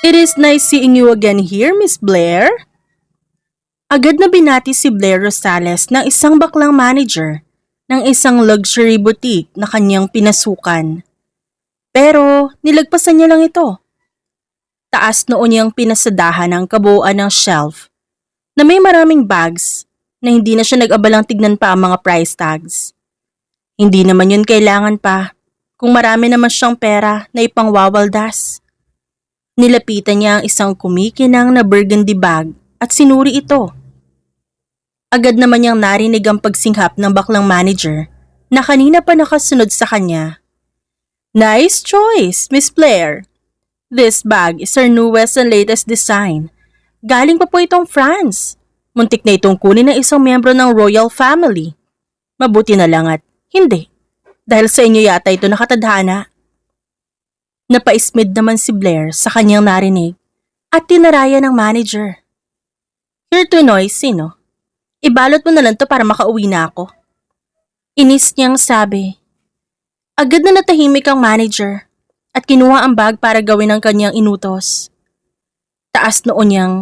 It is nice seeing you again here, Miss Blair. Agad na binati si Blair Rosales ng isang baklang manager ng isang luxury boutique na kanyang pinasukan. Pero nilagpasan niya lang ito. Taas noon niyang pinasadahan ang kabuuan ng shelf na may maraming bags na hindi na siya nag-abalang tignan pa ang mga price tags. Hindi naman yun kailangan pa kung marami naman siyang pera na ipangwawaldas. Nilapitan niya ang isang kumikinang na burgundy bag at sinuri ito. Agad naman niyang narinig ang pagsinghap ng baklang manager na kanina pa nakasunod sa kanya. Nice choice, Miss Blair. This bag is our newest and latest design. Galing pa po itong France. Muntik na itong kunin ng isang miyembro ng royal family. Mabuti na lang at hindi. Dahil sa inyo yata ito nakatadhana. Napaismid naman si Blair sa kanyang narinig at tinaraya ng manager. You're too noisy, no? Ibalot mo na lang to para makauwi na ako. Inis niyang sabi. Agad na natahimik ang manager at kinuha ang bag para gawin ang kanyang inutos. Taas noon niyang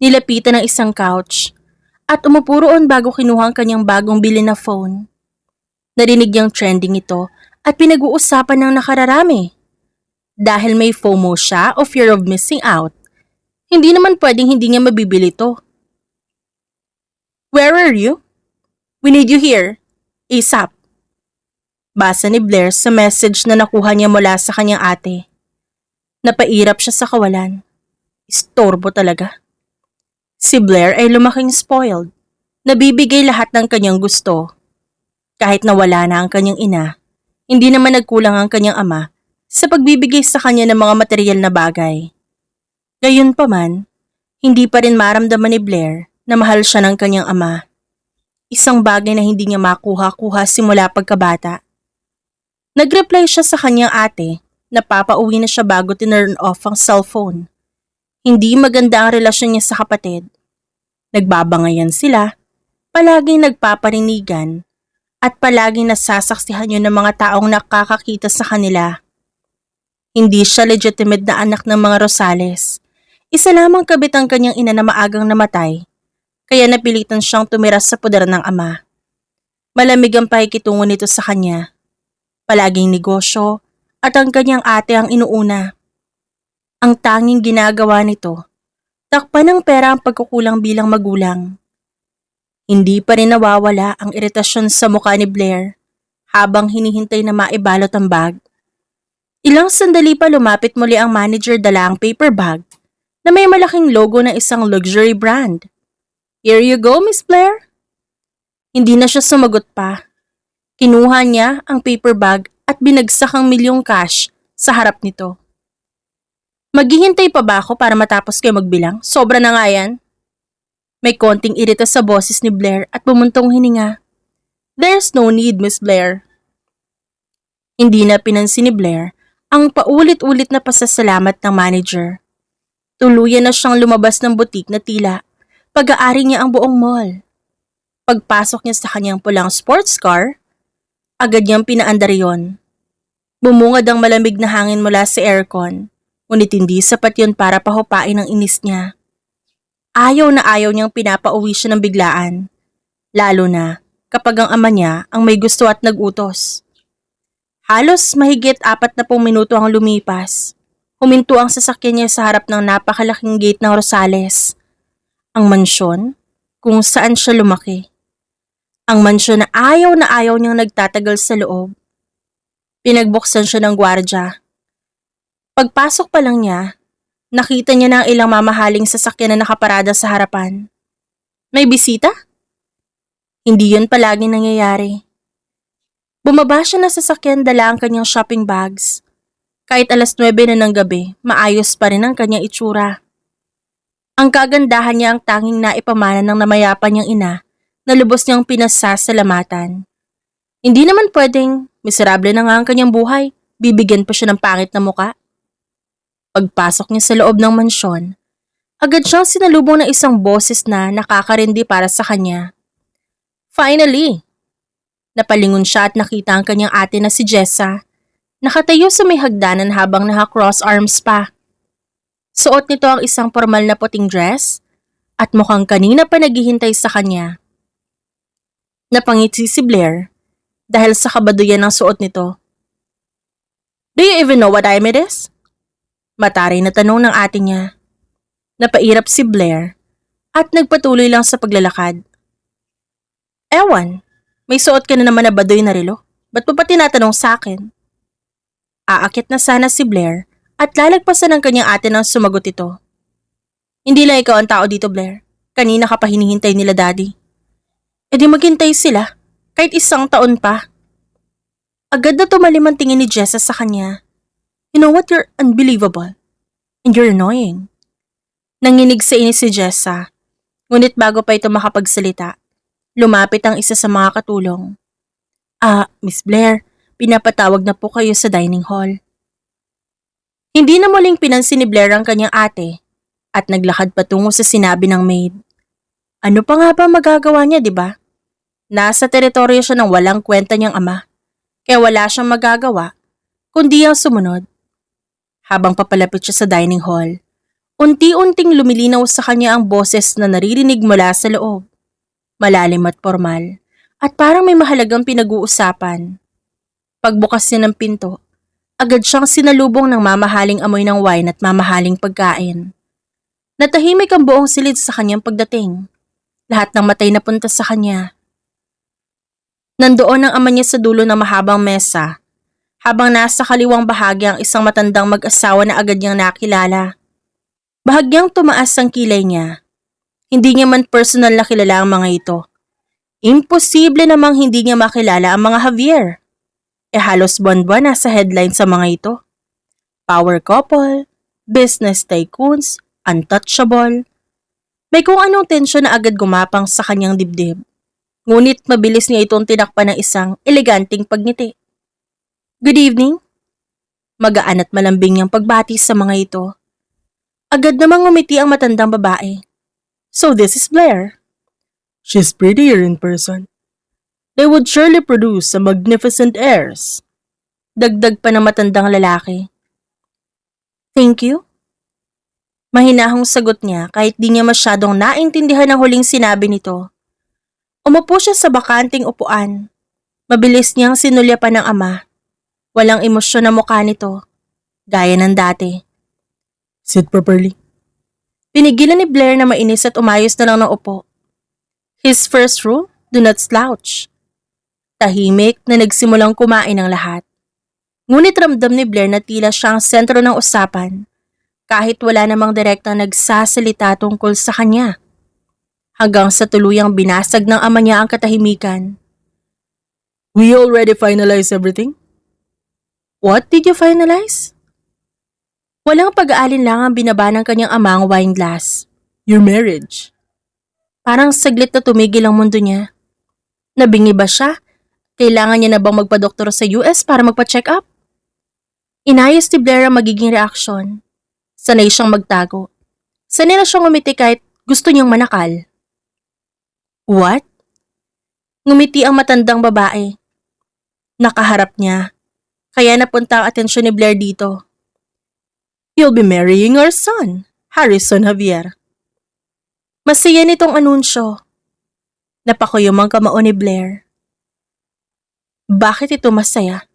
nilapitan ng isang couch at umupo roon bago kinuha ang kanyang bagong bili na phone. Narinig niyang trending ito at pinag-uusapan ng nakararami. Dahil may FOMO siya o fear of missing out, hindi naman pwedeng hindi niya mabibili ito. Where are you? We need you here. ASAP. Basa ni Blair sa message na nakuha niya mula sa kanyang ate. Napairap siya sa kawalan. Istorbo talaga. Si Blair ay lumaking spoiled. Nabibigay lahat ng kanyang gusto. Kahit nawala na ang kanyang ina, hindi naman nagkulang ang kanyang ama sa pagbibigay sa kanya ng mga material na bagay. Gayunpaman, hindi pa rin maramdaman ni Blair na mahal siya ng kanyang ama. Isang bagay na hindi niya makuha-kuha simula pagkabata. Nag-reply siya sa kanyang ate na papauwi na siya bago tinurn off ang cellphone. Hindi maganda ang relasyon niya sa kapatid. Nagbabangayan sila, palaging nagpaparinigan, at palaging nasasaksihan yun ng mga taong nakakakita sa kanila. Hindi siya legitimate na anak ng mga Rosales. Isa lamang kabit ang kanyang ina na maagang namatay, kaya napilitan siyang tumira sa poder ng ama. Malamig ang pakikitungo nito sa kanya. Palaging negosyo at ang kanyang ate ang inuuna. Ang tanging ginagawa nito, takpan ng pera ang pagkukulang bilang magulang. Hindi pa rin nawawala ang iritasyon sa mukha ni Blair habang hinihintay na maibalot ang bag. Ilang sandali pa lumapit muli ang manager dala ang paper bag na may malaking logo ng isang luxury brand. Here you go, Miss Blair. Hindi na siya sumagot pa. Kinuha niya ang paper bag at binagsak ang milyong cash sa harap nito. Maghihintay pa ba ako para matapos kayo magbilang? Sobra na nga yan. May konting irita sa boses ni Blair at bumuntong hininga. There's no need, Miss Blair. Hindi na pinansin ni Blair ang paulit-ulit na pasasalamat ng manager. Tuluyan na siyang lumabas ng butik na tila pag-aari niya ang buong mall. Pagpasok niya sa kanyang pulang sports car, agad niyang pinaandar yon. Bumungad ang malamig na hangin mula sa aircon, ngunit hindi sapat yon para pahupain ang inis niya. Ayaw na ayaw niyang pinapauwi siya ng biglaan, lalo na kapag ang ama niya ang may gusto at nag-utos. Halos mahigit 40 minuto ang lumipas. Huminto ang sasakyan niya sa harap ng napakalaking gate ng Rosales. Ang mansyon kung saan siya lumaki. Ang mansyon na ayaw niyang nagtatagal sa loob. Pinagbuksan siya ng gwardya. Pagpasok pa lang niya, nakita niya na ang ilang mamahaling sasakyan na nakaparada sa harapan. May bisita? Hindi yun palaging nangyayari. Bumaba siya na sasakyan dala ang kanyang shopping bags. Kahit 9:00 na ng gabi, maayos pa rin ang kanyang itsura. Ang kagandahan niya ang tanging naipamana ng namayapan niyang ina na lubos niyang pinasasalamatan. Hindi naman pwedeng miserable na nga ang kanyang buhay, bibigyan pa siya ng pangit na muka. Pagpasok niya sa loob ng mansyon, agad siyang sinalubong ng isang boses na nakakarindi para sa kanya. Finally! Napalingon siya at nakita ang kanyang ate na si Jessa, nakatayo sa may hagdanan habang naka-cross arms pa. Suot nito ang isang formal na puting dress at mukhang kanina pa naghihintay sa kanya. Napangiti si Blair dahil sa kabaduyan ng suot nito. Do you even know what time it is? Mataray na tanong ng ate niya. Napairap si Blair at nagpatuloy lang sa paglalakad. Ewan, may suot ka na naman na baduy na relo. Ba't mo pa tinatanong sa akin? Aakit na sana si Blair at lalagpasan ng kanyang ate nang sumagot ito. Hindi lang ikaw ang tao dito, Blair. Kanina ka pa hinihintay nila daddy. E di maghintay sila, kahit isang taon pa. Agad na tumalim ang tingin ni Jessa sa kanya. You know what, you're unbelievable. And you're annoying. Nanginig sa inis si Jessa. Ngunit bago pa ito makapagsalita, lumapit ang isa sa mga katulong. Miss Blair, pinapatawag na po kayo sa dining hall. Hindi na muling pinansin ni Blair ang kanyang ate at naglakad patungo sa sinabi ng maid. Ano pa nga ba magagawa niya, di ba? Nasa teritoryo siya ng walang kwenta niyang ama, kaya wala siyang magagawa kundi ang sumunod. Habang papalapit siya sa dining hall, unti-unting lumilinaw sa kanya ang boses na naririnig mula sa loob. Malalim at formal, at parang may mahalagang pinag-uusapan. Pagbukas niya ng pinto, agad siyang sinalubong ng mamahaling amoy ng wine at mamahaling pagkain. Natahimik ang buong silid sa kanyang pagdating. Lahat ng matay na punta sa kanya. Nandoon ang ama niya sa dulo ng mahabang mesa, habang nasa kaliwang bahagi ang isang matandang mag-asawa na agad niyang nakilala. Bahagyang tumaas ang kilay niya. Hindi niya man personal na kilala ang mga ito. Imposible namang hindi niya makilala ang mga Javier. Halos buwan-buwan nasa headline sa mga ito. Power couple, business tycoons, untouchable. May kung anong tensyon na agad gumapang sa kanyang dibdib. Ngunit mabilis niya itong tinakpan ng isang eleganting pagngiti. Good evening. Magaan at malambing niyang pagbati sa mga ito. Agad namang ngumiti ang matandang babae. So this is Blair. She's prettier in person. They would surely produce some magnificent heirs. Dagdag pa ng matandang lalaki. Thank you. Mahinahong sagot niya kahit di niya masyadong naintindihan ang huling sinabi nito. Umupo siya sa bakanting upuan. Mabilis niyang sinulyapan ng ama. Walang emosyon na mukha nito, gaya ng dati. Sit properly. Pinigilan ni Blair na mainis at umayos na lang ng upo. His first rule, do not slouch. Tahimik na nagsimulang kumain ang lahat. Ngunit ramdam ni Blair na tila siyang sentro ng usapan, kahit wala namang direktang nagsasalita tungkol sa kanya. Hanggang sa tuluyang binasag ng ama niya ang katahimikan. We already finalized everything? What did you finalize? Walang pag-aalinlangang binaba ng kanyang ama ang wine glass. Your marriage. Parang saglit na tumigil ang mundo niya. Nabingi ba siya? Kailangan niya na bang magpa-doktor sa US para magpa-check up? Inayos ni Blair ang magiging reaksyon. Sanay siyang magtago. Sanay na siyang umiti kahit gusto niyang manakal. What? Ngumiti ang matandang babae. Nakaharap niya. Kaya napunta ang atensyon ni Blair dito. You'll be marrying our son, Harrison Javier. Masaya nitong anunsyo. Napakuyom ang kamao ni Blair. Bakit ito masaya?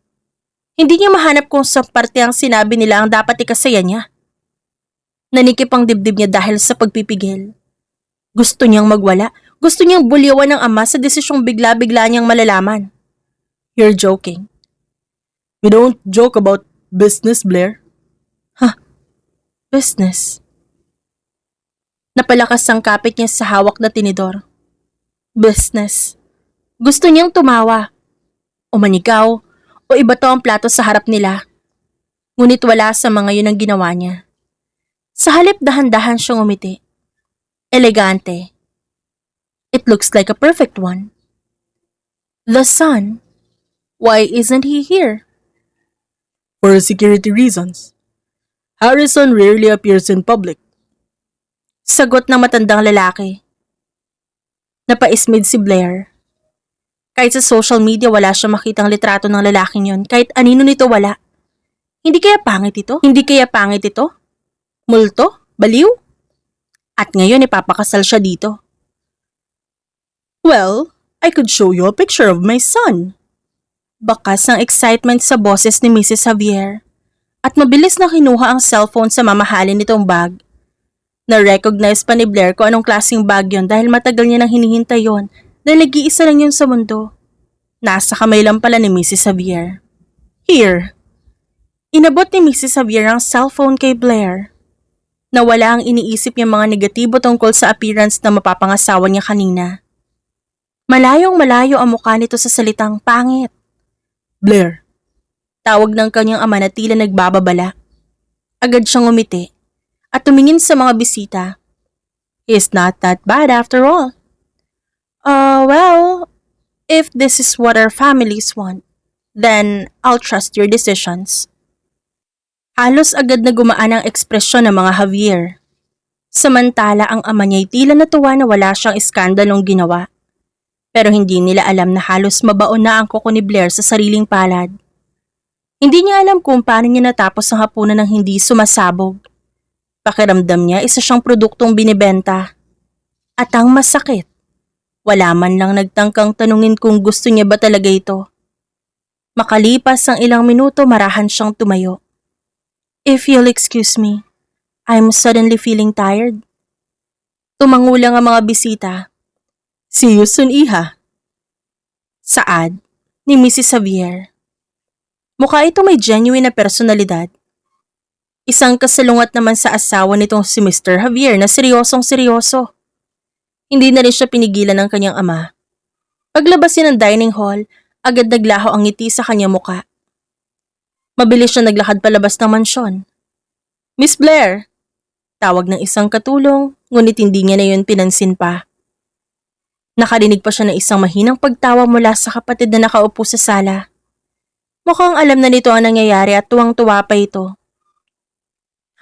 Hindi niya mahanap kung sa parte ang sinabi nila ang dapat ikasaya niya. Nanikip ang dibdib niya dahil sa pagpipigil. Gusto niyang magwala. Gusto niyang bulyawan ng ama sa desisyong bigla-bigla niyang malalaman. You're joking. We don't joke about business, Blair. Business. Napalakas ang kapit niya sa hawak na tinidor. Business. Gusto niyang tumawa. O manigaw, o ibato ang plato sa harap nila. Ngunit wala sa mga yun ang ginawa niya. Sa halip dahan-dahan siyang umiti. Elegante. It looks like a perfect one. The son, why isn't he here? For security reasons. Harrison rarely appears in public. Sagot ng matandang lalaki. Napaismid si Blair. Kahit sa social media wala siya makitang litrato ng lalaking yon, kahit anino nito wala. Hindi kaya pangit ito? Multo? Baliw? At ngayon ipapakasal siya dito. Well, I could show you a picture of my son. Bakas ng excitement sa boses ni Mrs. Javier at mabilis na kinuha ang cellphone sa mamahalin nitong bag. Na-recognize pa ni Blair kung anong klaseng bag yon dahil matagal niya nang hinihintay yon dahil nag-iisa lang yun sa mundo. Nasa kamay lang pala ni Mrs. Javier. Here. Inabot ni Mrs. Javier ang cellphone kay Blair. Nawala ang iniisip niyang mga negatibo tungkol sa appearance na mapapangasawa niya kanina. Malayong malayo ang mukha nito sa salitang pangit. Blair. Tawag ng kanyang ama na tila nagbababala. Agad siyang umiti at tumingin sa mga bisita. He's not that bad after all. Well, if this is what our families want, then I'll trust your decisions. Halos agad na gumaan ang ekspresyon ng mga Javier. Samantala ang ama niya'y tila natuwa na wala siyang iskandalong ginawa. Pero hindi nila alam na halos mabaon na ang kuko ni Blair sa sariling palad. Hindi niya alam kung paano niya natapos ang hapunan ng hindi sumasabog. Pakiramdam niya isa siyang produktong binibenta. At ang masakit, wala man lang nagtangkang tanungin kung gusto niya ba talaga ito. Makalipas ang ilang minuto marahan siyang tumayo. If you'll excuse me, I'm suddenly feeling tired. Tumangulang ang mga bisita. See you soon, Iha. Saad ni Mrs. Javier. Mukha ito may genuine na personalidad. Isang kasalungat naman sa asawa nitong si Mr. Javier na seryosong-seryoso. Hindi na rin siya pinigilan ng kanyang ama. Paglabas niya ng dining hall, agad naglaho ang ngiti sa kanyang muka. Mabilis siya naglakad palabas ng mansyon. Miss Blair! Tawag ng isang katulong, ngunit hindi niya na yun pinansin pa. Nakarinig pa siya ng isang mahinang pagtawa mula sa kapatid na nakaupo sa sala. Mukhang alam na nito ang nangyayari at tuwang-tuwa pa ito.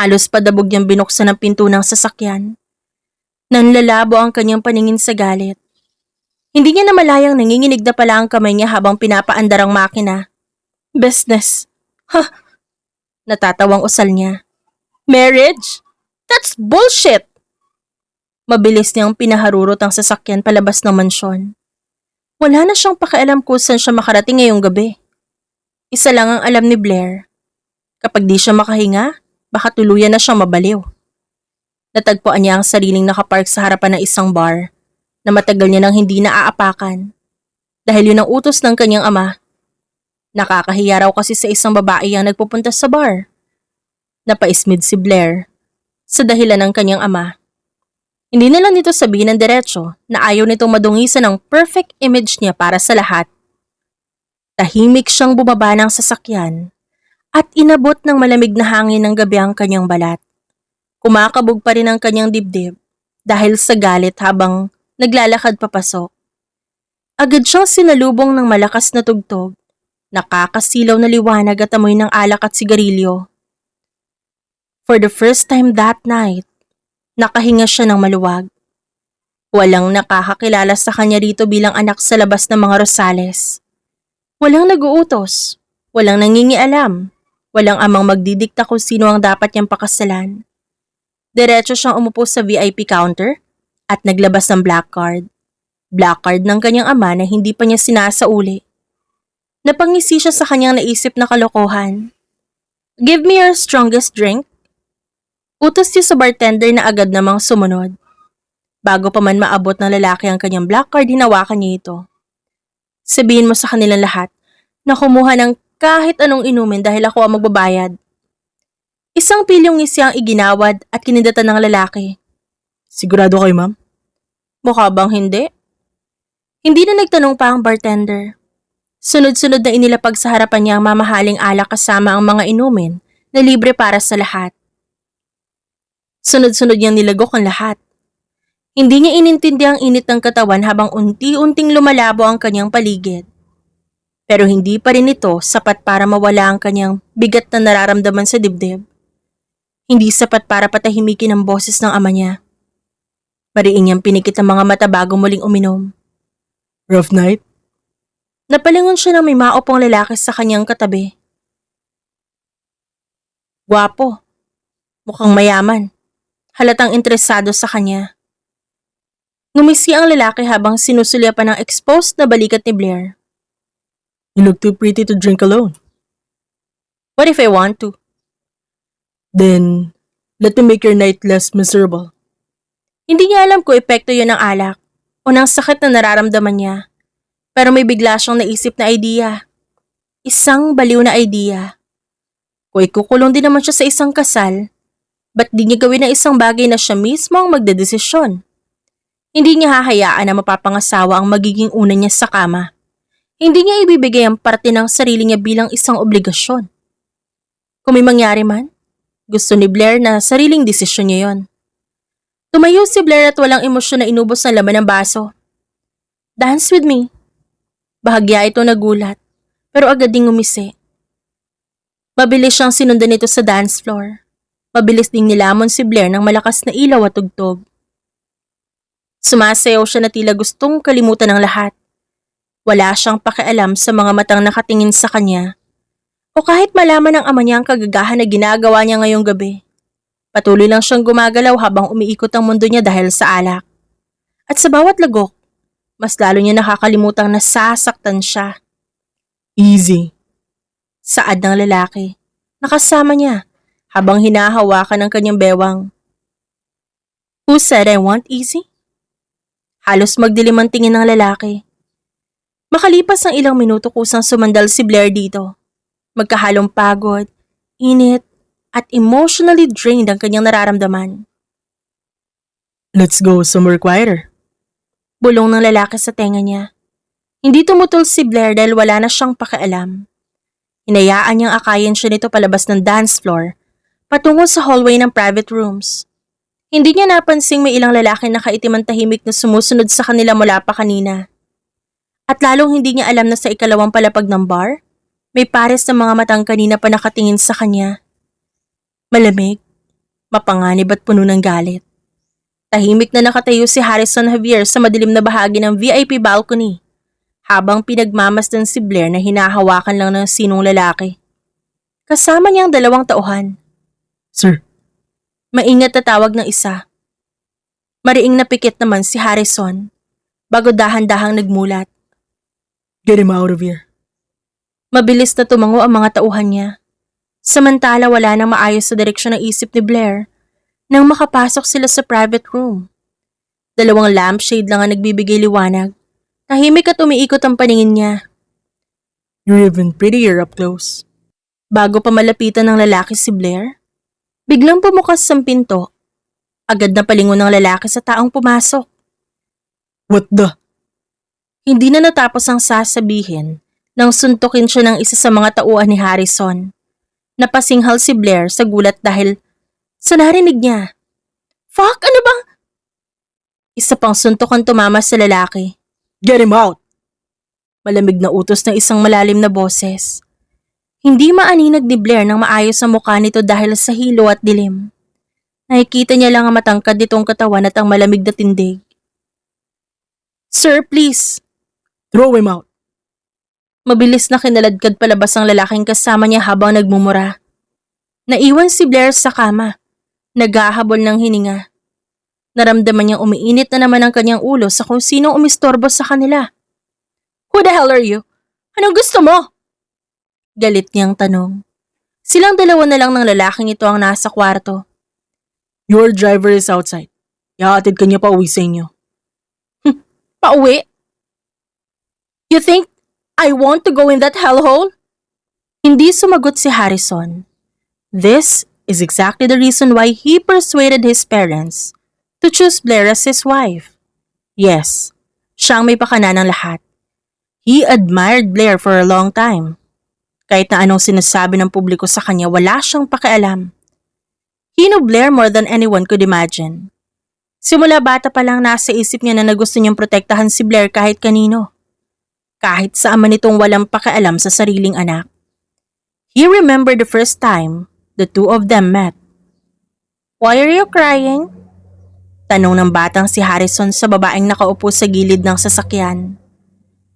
Halos padabog niyang binuksan ang pinto ng sasakyan. Nanlalabo ang kanyang paningin sa galit. Hindi niya namalayang nanginginig na pala ang kamay niya habang pinapaandar ang makina. Business. Natatawang usal niya. Marriage? That's bullshit! Mabilis niyang pinaharurot ang sasakyan palabas ng mansyon. Wala na siyang pakialam kung saan siya makarating ngayong gabi. Isa lang ang alam ni Blair. Kapag di siya makahinga, baka tuluyan na siyang mabaliw. Natagpuan niya ang sariling nakapark sa harapan ng isang bar na matagal niya nang hindi naaapakan. Dahil yun ang utos ng kanyang ama. Nakakahiya raw kasi sa isang babae ang nagpupunta sa bar. Napaismid si Blair sa dahilan ng kanyang ama. Hindi na lang nito sabihin ng diretso na ayaw nitong madungisan ang perfect image niya para sa lahat. Tahimik siyang bumaba ng sasakyan at inabot ng malamig na hangin ng gabi ang kanyang balat. Kumakabog pa rin ang kanyang dibdib dahil sa galit habang naglalakad papasok. Agad siyang sinalubong ng malakas na tugtog, nakakasilaw na liwanag at amoy ng alak at sigarilyo. For the first time that night, nakahinga siya ng maluwag. Walang nakakakilala sa kanya rito bilang anak sa labas ng mga Rosales. Walang nag-uutos, walang nangingialam, walang amang magdidikta kung sino ang dapat niyang pakasalan. Diretso siyang umupo sa VIP counter at naglabas ng black card. Black card ng kanyang ama na hindi pa niya sinasauli. Napangisi siya sa kanyang naisip na kalokohan. Give me your strongest drink. Utos niya sa bartender na agad namang sumunod. Bago pa man maabot ng lalaki ang kanyang black card, hinawakan niya ito. Sabihin mo sa kanilang lahat na kumuha ng kahit anong inumin dahil ako ang magbabayad. Isang pilyong ngisi ang iginawad at kinindatan ng lalaki. Sigurado kayo, ma'am? Mukha bang hindi? Hindi na nagtanong pa ang bartender. Sunod-sunod na inilapag sa harapan niya ang mamahaling alak kasama ang mga inumin na libre para sa lahat. Sunod-sunod niyang nilagok ang lahat. Hindi niya inintindi ang init ng katawan habang unti-unting lumalabo ang kanyang paligid. Pero hindi pa rin ito sapat para mawala ang kanyang bigat na nararamdaman sa dibdib. Hindi sapat para patahimikin ang boses ng ama niya. Mariin niyang pinikit ang mga mata bago muling uminom. Rough night? Napalingon siya ng may maupong lalaki sa kanyang katabi. Gwapo. Mukhang mayaman. Halatang interesado sa kanya. Ngumisi ang lalaki habang sinusulyapan ng exposed na balikat ni Blair. You look too pretty to drink alone. What if I want to? Then, let me make your night less miserable. Hindi niya alam kung epekto yun ng alak o ng sakit na nararamdaman niya. Pero may bigla siyang naisip na idea. Isang baliw na idea. Kung ikukulong din naman siya sa isang kasal, ba't di niya gawin ang isang bagay na siya mismo ang magdedesisyon? Hindi niya hahayaan na mapapangasawa ang magiging una niya sa kama. Hindi niya ibibigay ang parte ng sarili niya bilang isang obligasyon. Kung may mangyari man, gusto ni Blair na sariling desisyon niya yon. Tumayo si Blair at walang emosyon na inubos ng laman ng baso. Dance with me. Bahagya ito nagulat, pero agad ding umisi. Mabilis siyang sinundan nito sa dance floor. Mabilis ding nilamon si Blair ng malakas na ilaw at tugtog. Sumasayaw siya na tila gustong kalimutan ng lahat. Wala siyang pakialam sa mga matang nakatingin sa kanya o kahit malaman ng ama niya ang kagagahan na ginagawa niya ngayong gabi. Patuloy lang siyang gumagalaw habang umiikot ang mundo niya dahil sa alak. At sa bawat lagok, mas lalo niya nakakalimutang nasasaktan siya. Easy. Saad ng lalaki. Nakasama niya habang hinahawakan ng kanyang bewang. Who said I want easy? Halos magdilim ang tingin ng lalaki. Makalipas ang ilang minuto kusang sumandal si Blair dito. Magkahalong pagod, init, at emotionally drained ang kanyang nararamdaman. Let's go somewhere quieter. Bulong ng lalaki sa tenga niya. Hindi tumutol si Blair dahil wala na siyang pakialam. Hinayaan niyang akayin siya nito palabas ng dance floor, patungo sa hallway ng private rooms. Hindi niya napansing may ilang lalaki na kaitim tahimik na sumusunod sa kanila mula pa kanina. At lalong hindi niya alam na sa ikalawang palapag ng bar, may pares ng mga matang kanina pa nakatingin sa kanya. Malamig, mapanganib at puno ng galit. Tahimik na nakatayo si Harrison Javier sa madilim na bahagi ng VIP balcony, habang pinagmamasdan si Blair na hinahawakan lang ng sinong lalaki. Kasama niyang dalawang tauhan. Sir. Maingat na tawag ng isa. Mariing napikit naman si Harrison, bago dahan-dahang nagmulat. Get him out of here. Mabilis na tumango ang mga tauhan niya. Samantala wala nang maayos sa direksyon ng isip ni Blair nang makapasok sila sa private room. Dalawang lampshade lang ang nagbibigay liwanag. Tahimik at umiikot ang paningin niya. You're even prettier up close. Bago pa malapitan ng lalaki si Blair, biglang bumukas ang pinto. Agad na palingon ng lalaki sa taong pumasok. What the? Hindi na natapos ang sasabihin nang suntukin siya ng isa sa mga tauhan ni Harrison. Napasinghal si Blair sa gulat dahil sa narinig niya. Fuck, ano bang? Isa pang suntok ang tumama sa lalaki. Get him out! Malamig na utos ng isang malalim na boses. Hindi maaninag ni Blair nang maayos ang mukha nito dahil sa hilo at dilim. Nakikita niya lang ang matangkad nitong katawan at ang malamig na tindig. Sir, please. Throw him out. Mabilis na kinaladkad palabas ang lalaking kasama niya habang nagmumura. Naiwan si Blair sa kama, naghahabol ng hininga. Naramdaman niyang umiinit na naman ang kanyang ulo sa kung sinong umistorbo sa kanila. Who the hell are you? Anong gusto mo? Galit niyang tanong. Silang dalawa na lang ng lalaking ito ang nasa kwarto. Your driver is outside. Ihahatid ka niya pa uwi sa inyo. Pauwi? You think I want to go in that hellhole? Hindi sumagot si Harrison. This is exactly the reason why he persuaded his parents to choose Blair as his wife. Yes, siyang may pakana ng lahat. He admired Blair for a long time. Kahit na anong sinasabi ng publiko sa kanya, wala siyang pakialam. He knew Blair more than anyone could imagine. Simula bata pa lang nasa isip niya na gusto niyang protektahan si Blair kahit kanino. Kahit sa ama nitong walang pakialam sa sariling anak. He remembered the first time the two of them met. Why are you crying? Tanong ng batang si Harrison sa babaeng nakaupo sa gilid ng sasakyan.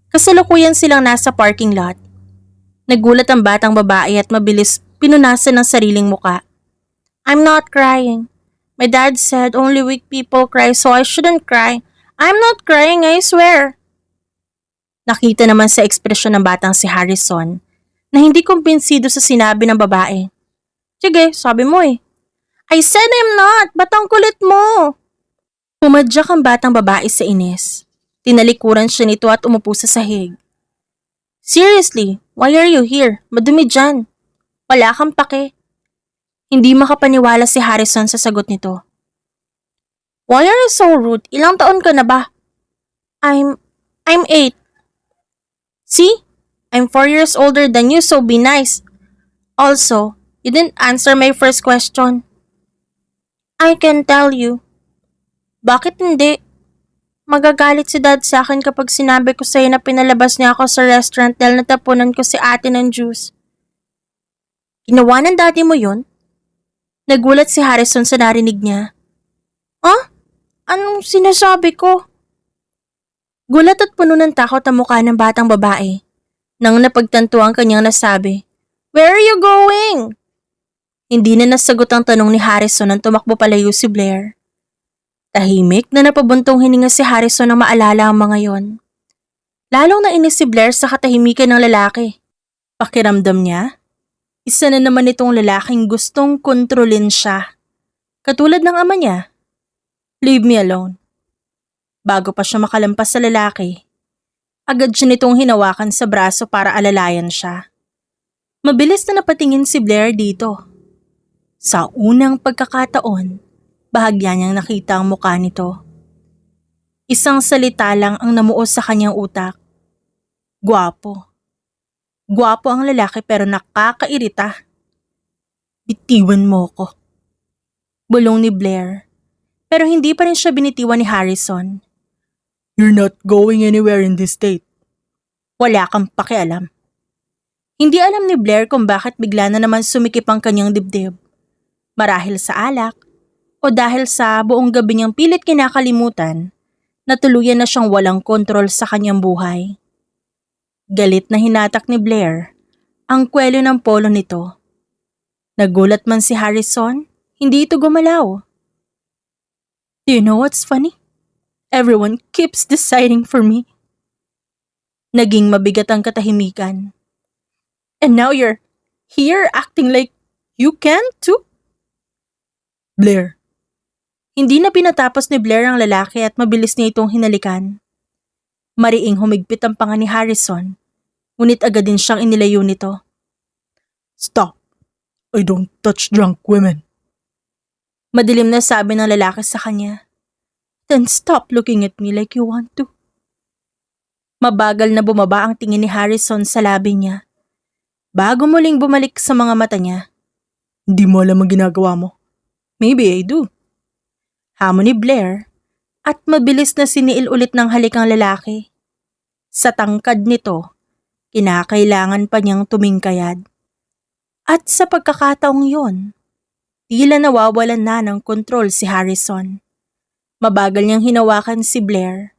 Kasalukuyan silang nasa parking lot. Nagulat ang batang babae at mabilis pinunasan ng sariling muka. I'm not crying. My dad said only weak people cry so I shouldn't cry. I'm not crying, I swear. Nakita naman sa ekspresyon ng batang si Harrison na hindi kumbinsido sa sinabi ng babae. Sige, sabi mo eh. I said I'm not, ba't ang kulit mo? Pumadyak ang batang babae sa inis. Tinalikuran siya nito at umupo sa sahig. Seriously, why are you here? Madumi dyan. Wala kang pake. Hindi makapaniwala si Harrison sa sagot nito. Why are you so rude? Ilang taon ka na ba? I'm 8. See? I'm 4 years older than you, so be nice. Also, you didn't answer my first question. I can tell you. Bakit hindi? Magagalit si dad sa akin kapag sinabi ko sa'yo na pinalabas niya ako sa restaurant dahil natapunan ko si ate ng juice. Ginawa ng daddy mo yun? Nagulat si Harrison sa narinig niya. Ah? Anong sinasabi ko? Gulat at puno ng takot ang mukha ng batang babae nang napagtanto ang kanyang nasabi. Where are you going? Hindi na nasagot ang tanong ni Harrison nang tumakbo palayo si Blair. Tahimik na napabuntong hininga si Harrison nang maalala ang mga yon. Lalong nainis si Blair sa katahimikan ng lalaki. Pakiramdam niya, isa na naman itong lalaking gustong kontrolin siya. Katulad ng ama niya. Leave me alone. Bago pa siya makalampas sa lalaki, agad siya nitong hinawakan sa braso para alalayan siya. Mabilis na napatingin si Blair dito. Sa unang pagkakataon, bahagya niyang nakita ang mukha nito. Isang salita lang ang namuo sa kanyang utak. Gwapo. Gwapo ang lalaki pero nakakairita. Bitiwan mo ko. Bulong ni Blair. Pero hindi pa rin siya binitiwan ni Harrison. You're not going anywhere in this state. Wala kang pakialam. Hindi alam ni Blair kung bakit bigla na naman sumikip ang kanyang dibdib. Marahil sa alak, o dahil sa buong gabi niyang pilit kinakalimutan na tuluyan na siyang walang kontrol sa kanyang buhay. Galit na hinatak ni Blair ang kwelyo ng polo nito. Nagulat man si Harrison, hindi ito gumalaw. Do you know what's funny? Everyone keeps deciding for me. Naging mabigat ang katahimikan. And now you're here acting like you can too? Blair, Hindi na pinatapos ni Blair ang lalaki at mabilis niya itong hinalikan. Mariing humigpit ang panga ni Harrison, ngunit agad din siyang inilayo nito. stop. I don't touch drunk women. Madilim na sabi ng lalaki sa kanya. Then stop looking at me like you want to. Mabagal na bumaba ang tingin ni Harrison sa labi niya. Bago muling bumalik sa mga mata niya. Hindi mo alam ang ginagawa mo. Maybe I do. Hamon ni Blair at mabilis na siniil ulit ng halik ang lalaki. Sa tangkad nito, kinakailangan pa niyang tumingkayad. At sa pagkakataong yon, tila nawawalan na ng kontrol si Harrison. Mabagal niyang hinawakan si Blair.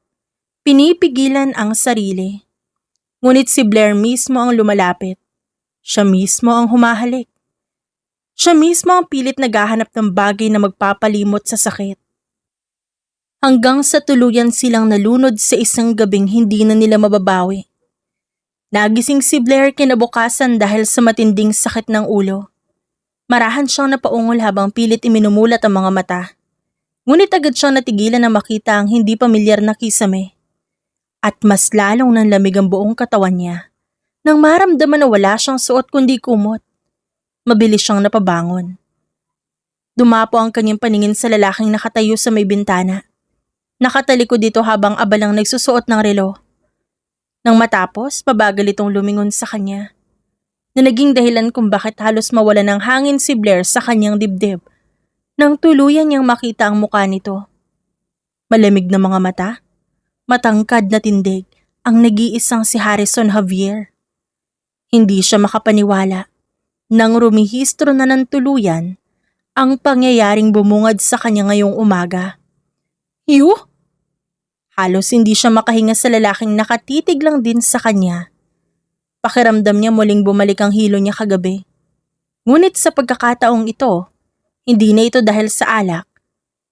Pinipigilan ang sarili. Ngunit si Blair mismo ang lumalapit. Siya mismo ang humahalik. Siya mismo ang pilit naghahanap ng bagay na magpapalimot sa sakit. Hanggang sa tuluyan silang nalunod sa isang gabing hindi na nila mababawi. Nagising si Blair kinabukasan dahil sa matinding sakit ng ulo. Marahan siyang napaungol habang pilit iminumulat ang mga mata. Ngunit agad siyang natigilan na makita ang hindi pamilyar na kisame. At mas lalong nanlamig ang buong katawan niya nang maramdaman na wala siyang suot kundi kumot. Mabilis siyang napabangon. Dumapo ang kanyang paningin sa lalaking nakatayo sa may bintana. Nakatalikod dito habang abalang nagsusuot ng relo. Nang matapos, pabagal itong lumingon sa kanya. Na naging dahilan kung bakit halos mawala ng hangin si Blair sa kanyang dibdib. Nang tuluyan niyang makita ang mukha nito. Malamig na mga mata, matangkad na tindig ang nag-iisang si Harrison Javier. Hindi siya makapaniwala nang rumihistro na ng tuluyan ang pangyayaring bumungad sa kanya ngayong umaga. Hiyo? Halos hindi siya makahinga sa lalaking nakatitig lang din sa kanya. Pakiramdam niya muling bumalik ang hilo niya kagabi. Ngunit sa pagkakataong ito, Hindi na ito dahil sa alak,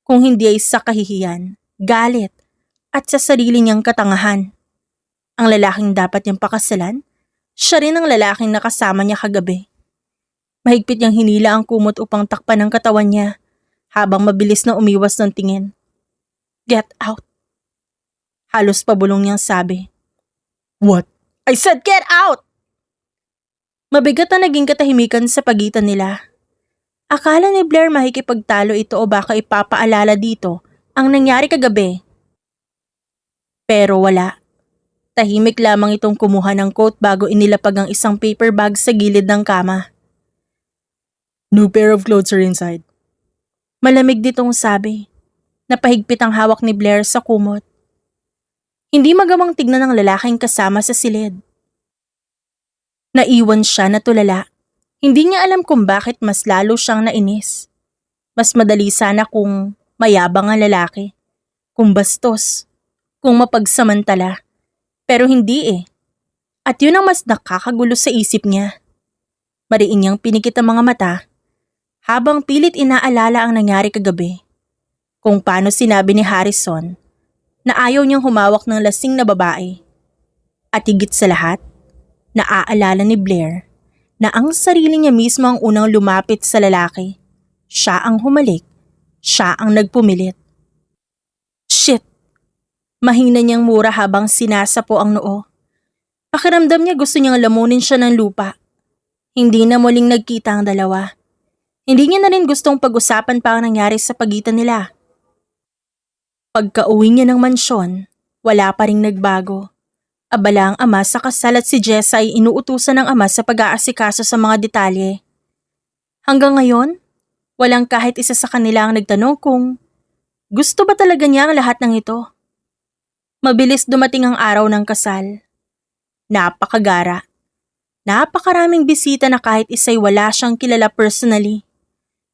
kung hindi ay sa kahihiyan, galit, at sa sarili niyang katangahan. Ang lalaking dapat niyang pakasalan, siya rin ang lalaking nakasama niya kagabi. Mahigpit niyang hinila ang kumot upang takpan ang katawan niya, habang mabilis na umiwas ng tingin. Get out. Halos pabulong niyang sabi. What? I said get out! Mabigat na naging katahimikan sa pagitan nila. Akala ni Blair makikipagtalo ito o baka ipapaalala dito ang nangyari kagabi. Pero wala. Tahimik lamang itong kumuha ng coat bago inilapag ang isang paper bag sa gilid ng kama. New pair of clothes are inside. Malamig ditong sabi. Napahigpit ang hawak ni Blair sa kumot. Hindi magawang tignan ng lalaking kasama sa silid. Naiwan siya na tulala. Hindi niya alam kung bakit mas lalo siyang nainis. Mas madali sana kung mayabang ang lalaki, kung bastos, kung mapagsamantala. Pero hindi eh. At yun ang mas nakakagulo sa isip niya. Mariin niyang pinikit ang mga mata habang pilit inaalala ang nangyari kagabi. Kung paano sinabi ni Harrison na ayaw niyang humawak ng lasing na babae. At higit sa lahat, naaalala ni Blair na ang sarili niya mismo ang unang lumapit sa lalaki. Siya ang humalik. Siya ang nagpumilit. Shit! Mahina niyang mura habang sinasapo ang noo. Pakiramdam niya gusto niyang lamunin siya ng lupa. Hindi na muling nagkita ang dalawa. Hindi niya na rin gustong pag-usapan pa ang nangyari sa pagitan nila. Pagka-uwi niya ng mansyon, wala pa ring nagbago. Abala ang ama sa kasal at si Jessa ay inuutusan ng ama sa pag-aasikaso sa mga detalye. Hanggang ngayon, walang kahit isa sa kanila ang nagtanong kung gusto ba talaga niya ang lahat ng ito. Mabilis dumating ang araw ng kasal. Napakagara. Napakaraming bisita na kahit isa'y wala siyang kilala personally.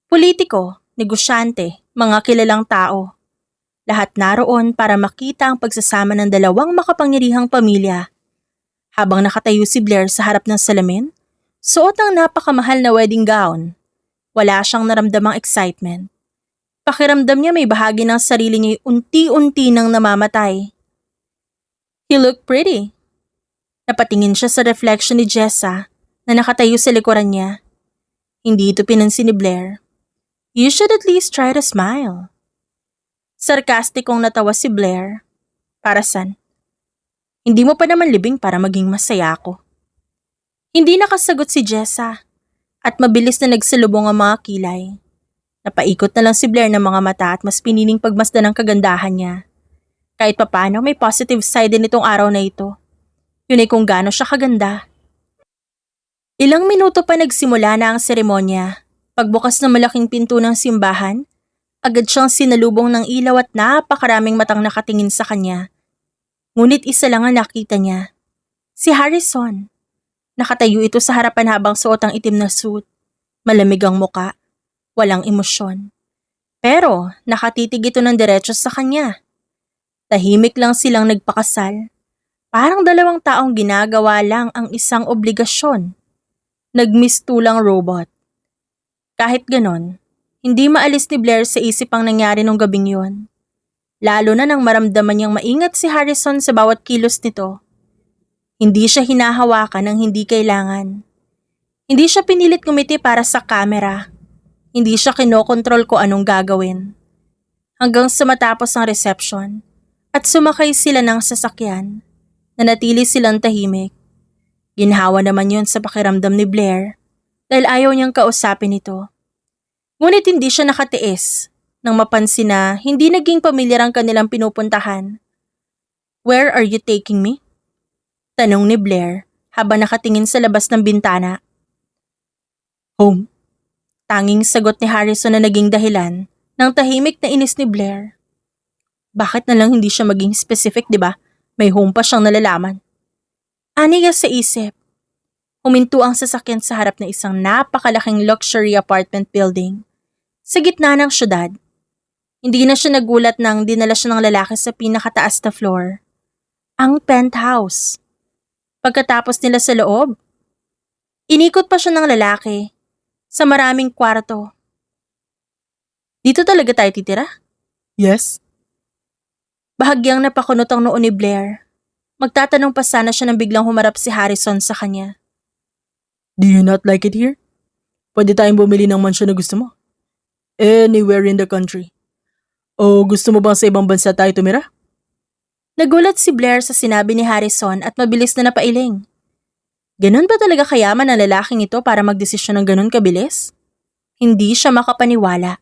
Politiko, negosyante, mga kilalang tao. Lahat naroon para makita ang pagsasama ng dalawang makapangyarihang pamilya. Habang nakatayo si Blair sa harap ng salamin, suot ang napakamahal na wedding gown. Wala siyang naramdamang excitement. Pakiramdam niya may bahagi ng sarili niya unti-unti nang namamatay. He looked pretty. Napatingin siya sa reflection ni Jessa na nakatayo sa likuran niya. Hindi ito pinansin ni Blair. You should at least try to smile. Sarkastikong natawa si Blair. Para san? Hindi mo pa naman libing para maging masaya ako. Hindi nakasagot si Jessa at mabilis na nagsalubong ang mga kilay. Napaikot na lang si Blair ng mga mata at mas piniling pagmasdan ang kagandahan niya. Kahit papano may positive side din itong araw na ito. Yun ay kung gaano siya kaganda. Ilang minuto pa nagsimula na ang seremonya. Pagbukas ng malaking pinto ng simbahan, agad siyang sinalubong ng ilaw at napakaraming matang nakatingin sa kanya. Ngunit isa lang ang nakita niya. Si Harrison. Nakatayo ito sa harapan habang suot ang itim na suit. Malamig ang muka. Walang emosyon. Pero nakatitig ito ng diretso sa kanya. Tahimik lang silang nagpakasal. Parang dalawang taong ginagawa lang ang isang obligasyon. Nagmistulang robot. Kahit ganon, hindi maalis ni Blair sa isip ang nangyari nung gabing yon. Lalo na nang maramdaman niyang maingat si Harrison sa bawat kilos nito. Hindi siya hinahawakan ng hindi kailangan. Hindi siya pinilit ngumiti para sa kamera. Hindi siya kinokontrol ko anong gagawin. Hanggang sa matapos ang reception at sumakay sila ng sasakyan, nanatili silang tahimik. Ginhawa naman yon sa pakiramdam ni Blair dahil ayaw niyang kausapin ito. Ngunit hindi siya nakatiis nang mapansin na hindi naging pamilyar ang kanilang pinupuntahan. Where are you taking me? Tanong ni Blair habang nakatingin sa labas ng bintana. Home. Tanging sagot ni Harrison na naging dahilan ng tahimik na inis ni Blair. Bakit na lang hindi siya maging specific, di ba? May home pa siyang nalalaman. Aniya sa isip. Huminto ang sasakyan sa harap na isang napakalaking luxury apartment building. Sa gitna ng syudad. Hindi na siya nagulat nang dinala siya ng lalaki sa pinakataas na floor. Ang penthouse. Pagkatapos nila sa loob, inikot pa siya ng lalaki sa maraming kwarto. Dito talaga tayo titira? Yes? Bahagyang napakunot ang noo ni Blair. Magtatanong pa sana siya nang biglang humarap si Harrison sa kanya. Do you not like it here? Pwede tayong bumili ng mansyon na gusto mo. Anywhere in the country. O gusto mo bang sa ibang bansa tayo tumira? Nagulat si Blair sa sinabi ni Harrison at mabilis na napailing. Ganon ba talaga kayaman ang lalaking ito para magdesisyon ng ganon kabilis? Hindi siya makapaniwala.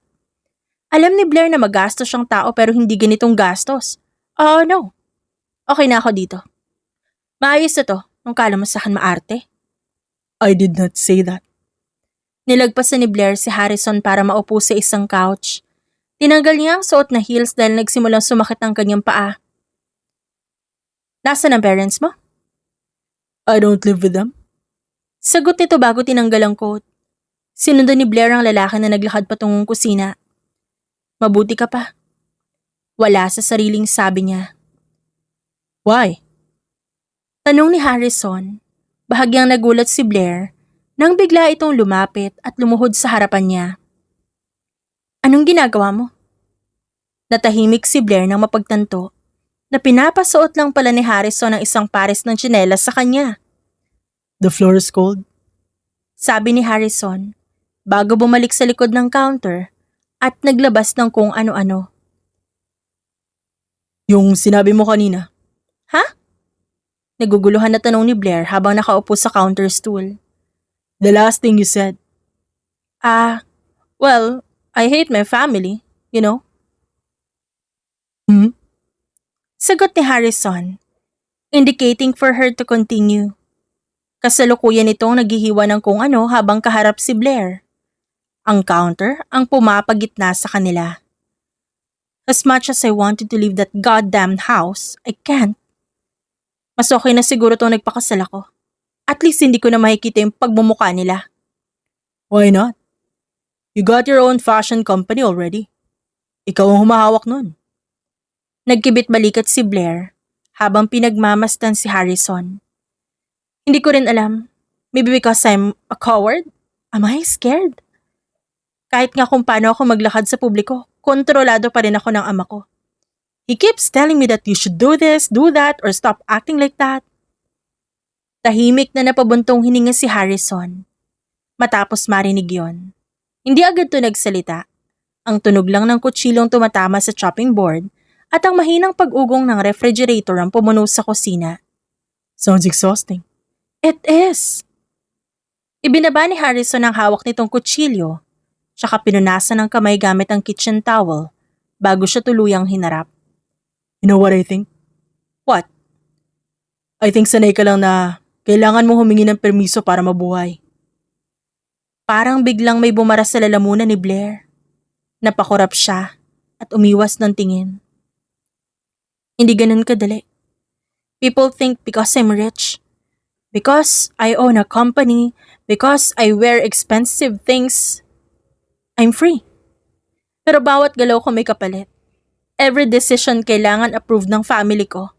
Alam ni Blair na magastos siyang tao pero hindi ganitong gastos. Oh no. Okay na ako dito. Maayos na to, nung kala mo sa akin maarte. I did not say that. Nilagpasan ni Blair si Harrison para maupo sa isang couch. Tinanggal niya ang suot na heels dahil nagsimulang sumakit ang kanyang paa. Nasaan ang parents mo? I don't live with them. Sagot nito bago tinanggal ang coat. Sinundan ni Blair ang lalaki na naglakad patungong kusina. Mabuti ka pa. Wala sa sariling sabi niya. Why? Tanong ni Harrison. Bahagyang nagulat si Blair nang bigla itong lumapit at lumuhod sa harapan niya. Anong ginagawa mo? Natahimik si Blair nang mapagtanto na pinapasuot lang pala ni Harrison ang isang pares ng tsinelas sa kanya. The floor is cold. Sabi ni Harrison bago bumalik sa likod ng counter at naglabas ng kung ano-ano. Yung sinabi mo kanina. Ha? Naguguluhan na tanong ni Blair habang nakaupo sa counter stool. The last thing you said. Well, I hate my family, you know. Sagot ni Harrison, indicating for her to continue. Kasalukuyan itong naghihiwa ng kung ano habang kaharap si Blair. Ang counter ang pumapagitna sa kanila. As much as I wanted to leave that goddamn house, I can't. Mas okay na siguro itong nagpakasal ako. At least hindi ko na makikita yung pagmumukha nila. Why not? You got your own fashion company already. Ikaw ang humahawak nun. Nagkibit balikat si Blair habang pinagmamasdan si Harrison. Hindi ko rin alam. Maybe because I'm a coward? Am I scared? Kahit nga kung paano ako maglakad sa publiko, kontrolado pa rin ako ng ama ko. He keeps telling me that you should do this, do that, or stop acting like that. Tahimik na napabuntong hininga si Harrison. Matapos marinig yon, hindi agad to nagsalita. Ang tunog lang ng kutsilong tumatama sa chopping board at ang mahinang pag-ugong ng refrigerator ang pumuno sa kusina. Sounds exhausting. It is. Ibinaba ni Harrison ang hawak nitong kutsilyo, tsaka pinunasan ng kamay gamit ang kitchen towel bago siya tuluyang hinarap. You know what I think? What? I think sanay ka lang na kailangan mo humingi ng permiso para mabuhay. Parang biglang may bumara sa lalamunan ni Blair. Napakurap siya at umiwas ng tingin. Hindi ganun kadali. People think because I'm rich, because I own a company, because I wear expensive things, I'm free. Pero bawat galaw ko may kapalit. Every decision kailangan approved ng family ko.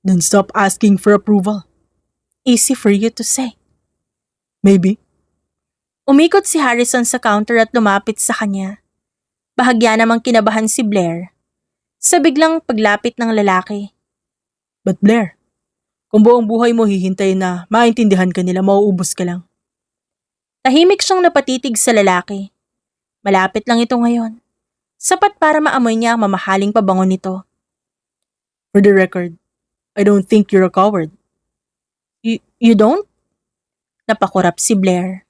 Then stop asking for approval. Easy for you to say. Maybe. Umikot si Harrison sa counter at lumapit sa kanya. Bahagya namang kinabahan si Blair sa biglang paglapit ng lalaki. But Blair, kung buong buhay mo hihintayin na maintindihan ka nila, mauubos ka lang. Tahimik siyang napatitig sa lalaki. Malapit lang ito ngayon. Sapat para maamoy niya ang mamahaling pabango nito. For the record, I don't think you're a coward. You don't? Napakurap si Blair.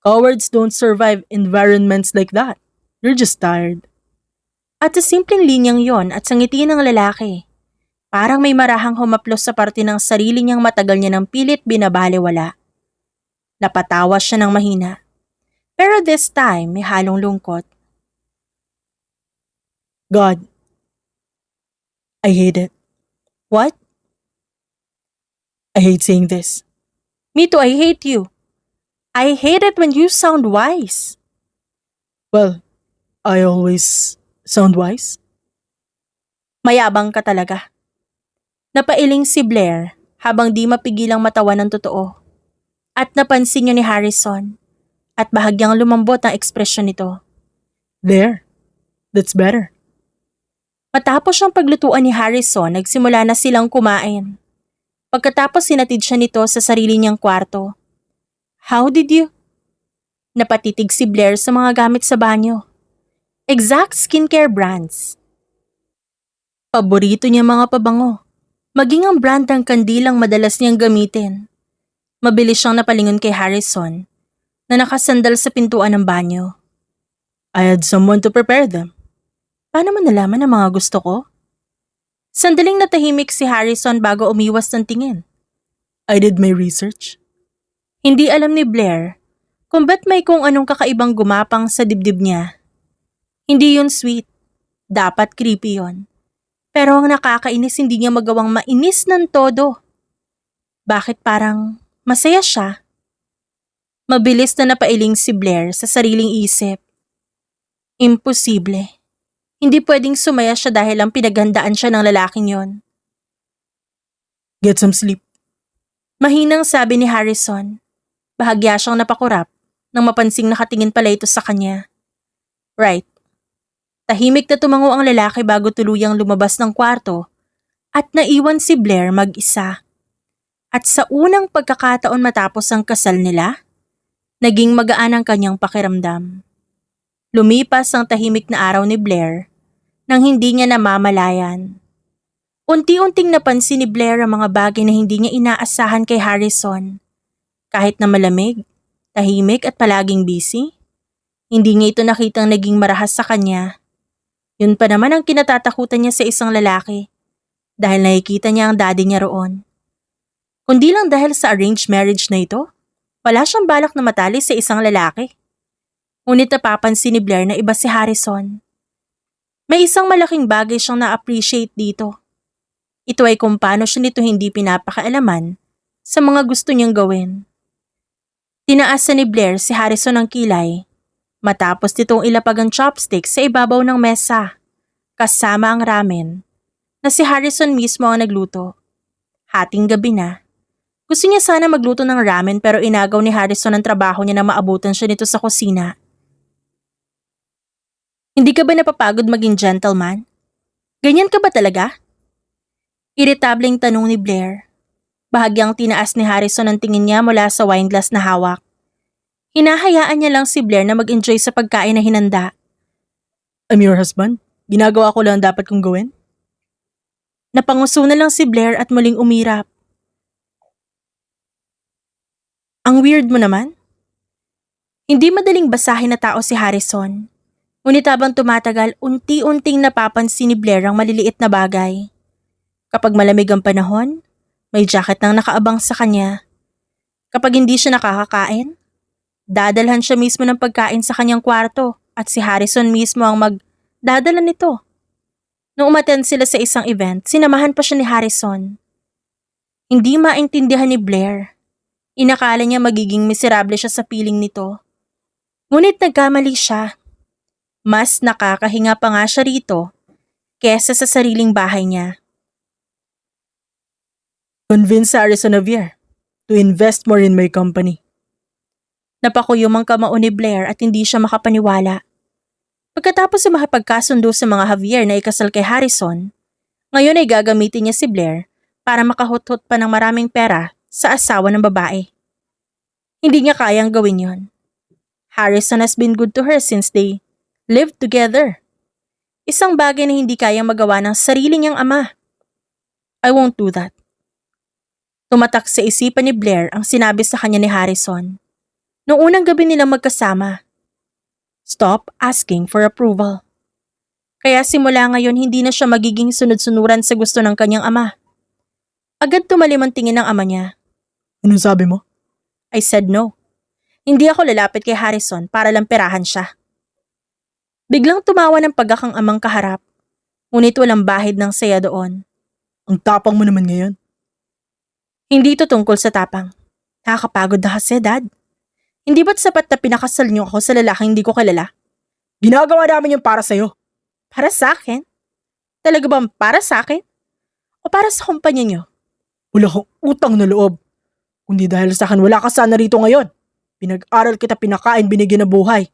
Cowards don't survive environments like that. You're just tired. At sa simpleng linyang yon at sa ngiti ng lalaki, parang may marahang humaplos sa parte ng sarili niyang matagal niya ng pilit binabalewala. Napatawa siya ng mahina. Pero this time may halong lungkot. God, I hate it. What? I hate saying this. Me too, I hate you. I hate it when you sound wise. Well, I always sound wise. Mayabang ka talaga. Napailing si Blair habang di mapigilang matawa ng totoo. At napansin niya ni Harrison at bahagyang lumambot ang ekspresyon nito. There. That's better. Matapos siyang paglutuan ni Harrison, nagsimula na silang kumain. Pagkatapos sinatid siya nito sa sarili niyang kwarto. How did you? Napatitig si Blair sa mga gamit sa banyo. Exact skincare brands. Paborito niya mga pabango. Maging ang brand ng kandilang madalas niyang gamitin. Mabilis siyang napalingon kay Harrison na nakasandal sa pintuan ng banyo. I had someone to prepare them. Paano mo nalaman ang mga gusto ko? Sandaling natahimik si Harrison bago umiwas ng tingin. I did my research. Hindi alam ni Blair kung ba't may kung anong kakaibang gumapang sa dibdib niya. Hindi yun sweet. Dapat creepy yun. Pero ang nakakainis hindi niya magawang mainis ng todo. Bakit parang masaya siya? Mabilis na napailing si Blair sa sariling isip. Imposible. Hindi pwedeng sumaya siya dahil lang pinaghandaan siya ng lalaking yon. Get some sleep. Mahinang sabi ni Harrison. Bahagya siyang napakurap nang mapansing nakatingin pala ito sa kanya. Right. Tahimik na tumango ang lalaki bago tuluyang lumabas ng kwarto at naiwan si Blair mag-isa. At sa unang pagkakataon matapos ang kasal nila, naging magaan ang kanyang pakiramdam. Lumipas ang tahimik na araw ni Blair nang hindi niya namamalayan. Unti-unting napansin ni Blair ang mga bagay na hindi niya inaasahan kay Harrison. Kahit na malamig, tahimik at palaging busy, hindi niya ito nakitang naging marahas sa kanya. Yun pa naman ang kinatatakutan niya sa isang lalaki dahil nakikita niya ang daddy niya roon. Kundi lang dahil sa arranged marriage na ito, wala siyang balak na matali sa isang lalaki. Ngunit napapansin ni Blair na iba si Harrison. May isang malaking bagay siyang na-appreciate dito. Ito ay kung paano siya nito hindi pinapakaalaman sa mga gusto niyang gawin. Tinaasan ni Blair si Harrison ng kilay matapos nitong ilapag ang chopsticks sa ibabaw ng mesa kasama ang ramen na si Harrison mismo ang nagluto. Hating gabi na. Gusto niya sana magluto ng ramen pero inagaw ni Harrison ang trabaho niya na maabutan siya nito sa kusina. Hindi ka ba napapagod maging gentleman? Ganyan ka ba talaga? Iritableng tanong ni Blair. Bahagyang tinaas ni Harrison ang tingin niya mula sa wine glass na hawak. Hinahayaan niya lang si Blair na mag-enjoy sa pagkain na hinanda. I'm your husband. Ginagawa ko lang ang dapat kong gawin. Napanguso na lang si Blair at muling umirap. Ang weird mo naman. Hindi madaling basahin na tao si Harrison. Ngunit habang tumatagal, unti-unting napapansin ni Blair ang maliliit na bagay. Kapag malamig ang panahon, may jacket nang nakaabang sa kanya. Kapag hindi siya nakakakain, dadalhan siya mismo ng pagkain sa kanyang kwarto at si Harrison mismo ang magdadala nito. Nung umattend sila sa isang event, sinamahan pa siya ni Harrison. Hindi maintindihan ni Blair. Inakala niya magiging miserable siya sa piling nito. Ngunit nagkamali siya. Mas nakakahinga pa nga siya rito kesa sa sariling bahay niya. Convince Harrison Javier to invest more in my company. Napakuyom ang kamao ni Blair at hindi siya makapaniwala. Pagkatapos sa makapagkasundo sa mga Javier na ikasal kay Harrison, ngayon ay gagamitin niya si Blair para makahuthot pa ng maraming pera sa asawa ng babae. Hindi niya kayang gawin yon. Harrison has been good to her since they lived together. Isang bagay na hindi kayang magawa ng sarili niyang ama. I won't do that. Tumatak sa isipan ni Blair ang sinabi sa kanya ni Harrison. Noong unang gabi nilang magkasama. Stop asking for approval. Kaya simula ngayon hindi na siya magiging sunod-sunuran sa gusto ng kanyang ama. Agad tumalim ang tingin ng ama niya. Anong sabi mo? I said no. Hindi ako lalapit kay Harrison para lang perahan siya. Biglang tumawa ng pagkakang amang kaharap. Ngunit walang bahid ng saya doon. Ang tapang mo naman ngayon. Hindi ito tungkol sa tapang. Nakakapagod na kasi, Dad. Hindi ba't sapat na pinakasal niyo ako sa lalaking hindi ko kilala? Ginagawa namin yung para sa'yo. Para sa akin? Talaga bang para sa akin? O para sa kumpanya niyo? Wala kang utang na loob. Kundi dahil sa akin wala ka sana rito ngayon. Pinag-aral kita, pinakain, binigyan ng buhay.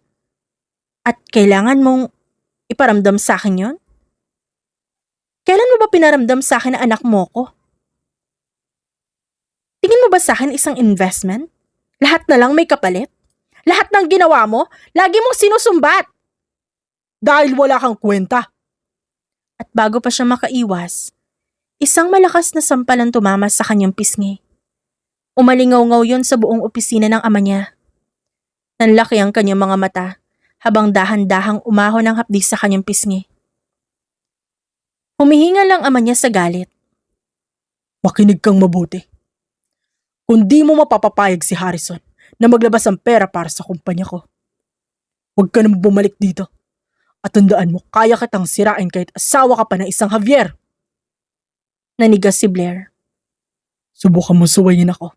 At kailangan mong Iparamdam sa akin yon? Kailan mo ba pinaramdam sa akin na anak mo ko? Tingin mo ba sa akin isang investment? Lahat na lang may kapalit? Lahat ng ginawa mo, lagi mong sinusumbat! Dahil wala kang kwenta. At bago pa siya makaiwas, isang malakas na sampalan tumama sa kanyang pisngi. Umalingaw-ngaw yon sa buong opisina ng ama niya. Nanlaki ang kanyang mga mata habang dahan-dahang umahon ang hapdi sa kanyang pisngi. Humihinga lang ama niya sa galit. Makinig kang mabuti. Kung di mo mapapapayag si Harrison na maglabas ang pera para sa kumpanya ko, huwag ka nang bumalik dito. At tandaan mo, kaya kitang sirain kahit asawa ka pa ng isang Javier. Nanigas si Blair. Subukan mo suwayin ako.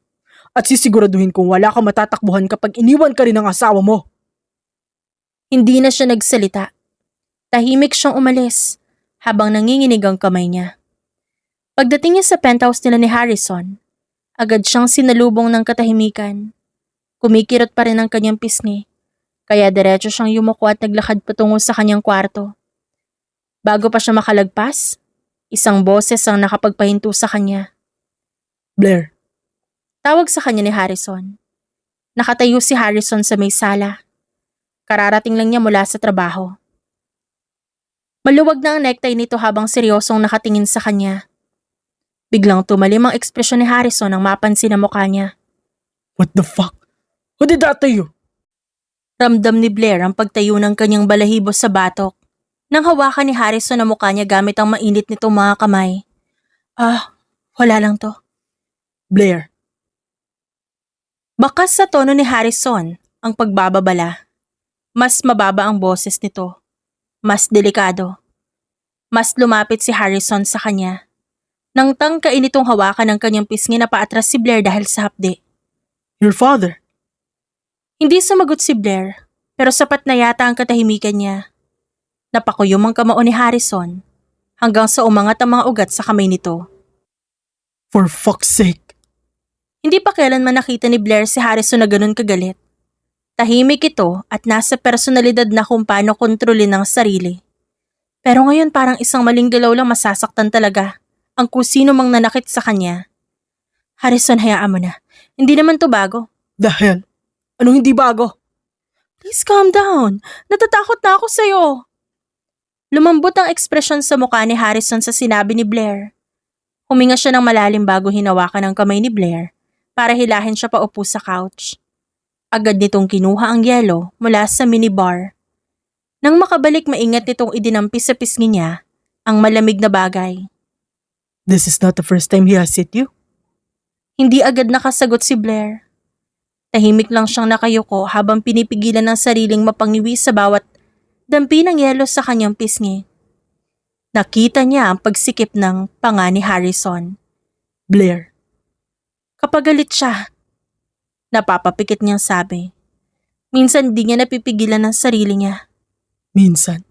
At sisiguraduhin kong wala ka matatakbuhan kapag iniwan ka rin ng asawa mo. Hindi na siya nagsalita. Tahimik siyang umalis habang nanginginig ang kamay niya. Pagdating niya sa penthouse nila ni Harrison, agad siyang sinalubong ng katahimikan. Kumikirot pa rin ang kanyang pisngi, kaya diretso siyang yumuko at naglakad patungo sa kanyang kwarto. Bago pa siya makalagpas, isang boses ang nakapagpahinto sa kanya. Blair, Tawag sa kanya ni Harrison. Nakatayo si Harrison sa may sala. Kararating lang niya mula sa trabaho. Maluwag na ang necktie nito habang seryosong nakatingin sa kanya. Biglang tumalim ang ekspresyon ni Harrison nang mapansin ang mukha niya. what the fuck? Who did that to you? Ramdam ni Blair ang pagtayo ng kanyang balahibo sa batok nang hawakan ni Harrison ang mukha niya gamit ang mainit nitong mga kamay. Wala lang to. Blair, Bakas sa tono ni Harrison ang pagbababala. Mas mababa ang boses nito. Mas delikado. Mas lumapit si Harrison sa kanya. Nang tangkain itong hawakan ng kanyang pisngi na paatras si Blair dahil sa hapdi. your father. Hindi sumagot si Blair, pero sapat na yata ang katahimikan niya. Napakuyom ang kamao ni Harrison hanggang sa umangat ang mga ugat sa kamay nito. For fuck's sake. Hindi pa kailanman nakita ni Blair si Harrison na ganun kagalit. Tahimik ito at nasa personalidad na kung paano kontrolin ang sarili. Pero ngayon parang isang maling galaw lang masasaktan talaga ang kusino mang nanakit sa kanya. Harrison, hayaan mo na. Hindi naman to bago. The hell? Anong hindi bago? Please calm down. Natatakot na ako sa'yo. Lumambot ang ekspresyon sa mukha ni Harrison sa sinabi ni Blair. Huminga siya ng malalim bago hinawakan ang kamay ni Blair para hilahin siya paupo sa couch. Agad nitong kinuha ang yelo mula sa minibar. Nang makabalik, maingat nitong idinampi sa pisngi niya ang malamig na bagay. This is not the first time he has hit you. Hindi agad nakasagot si Blair. Tahimik lang siyang nakayuko habang pinipigilan ng sariling mapangiwi sa bawat dampi ng yelo sa kanyang pisngi. Nakita niya ang pagsikip ng panga ni Harrison. Blair, Kapag galit siya, napapapikit niyang sabi. Minsan di niya napipigilan ang sarili niya. minsan.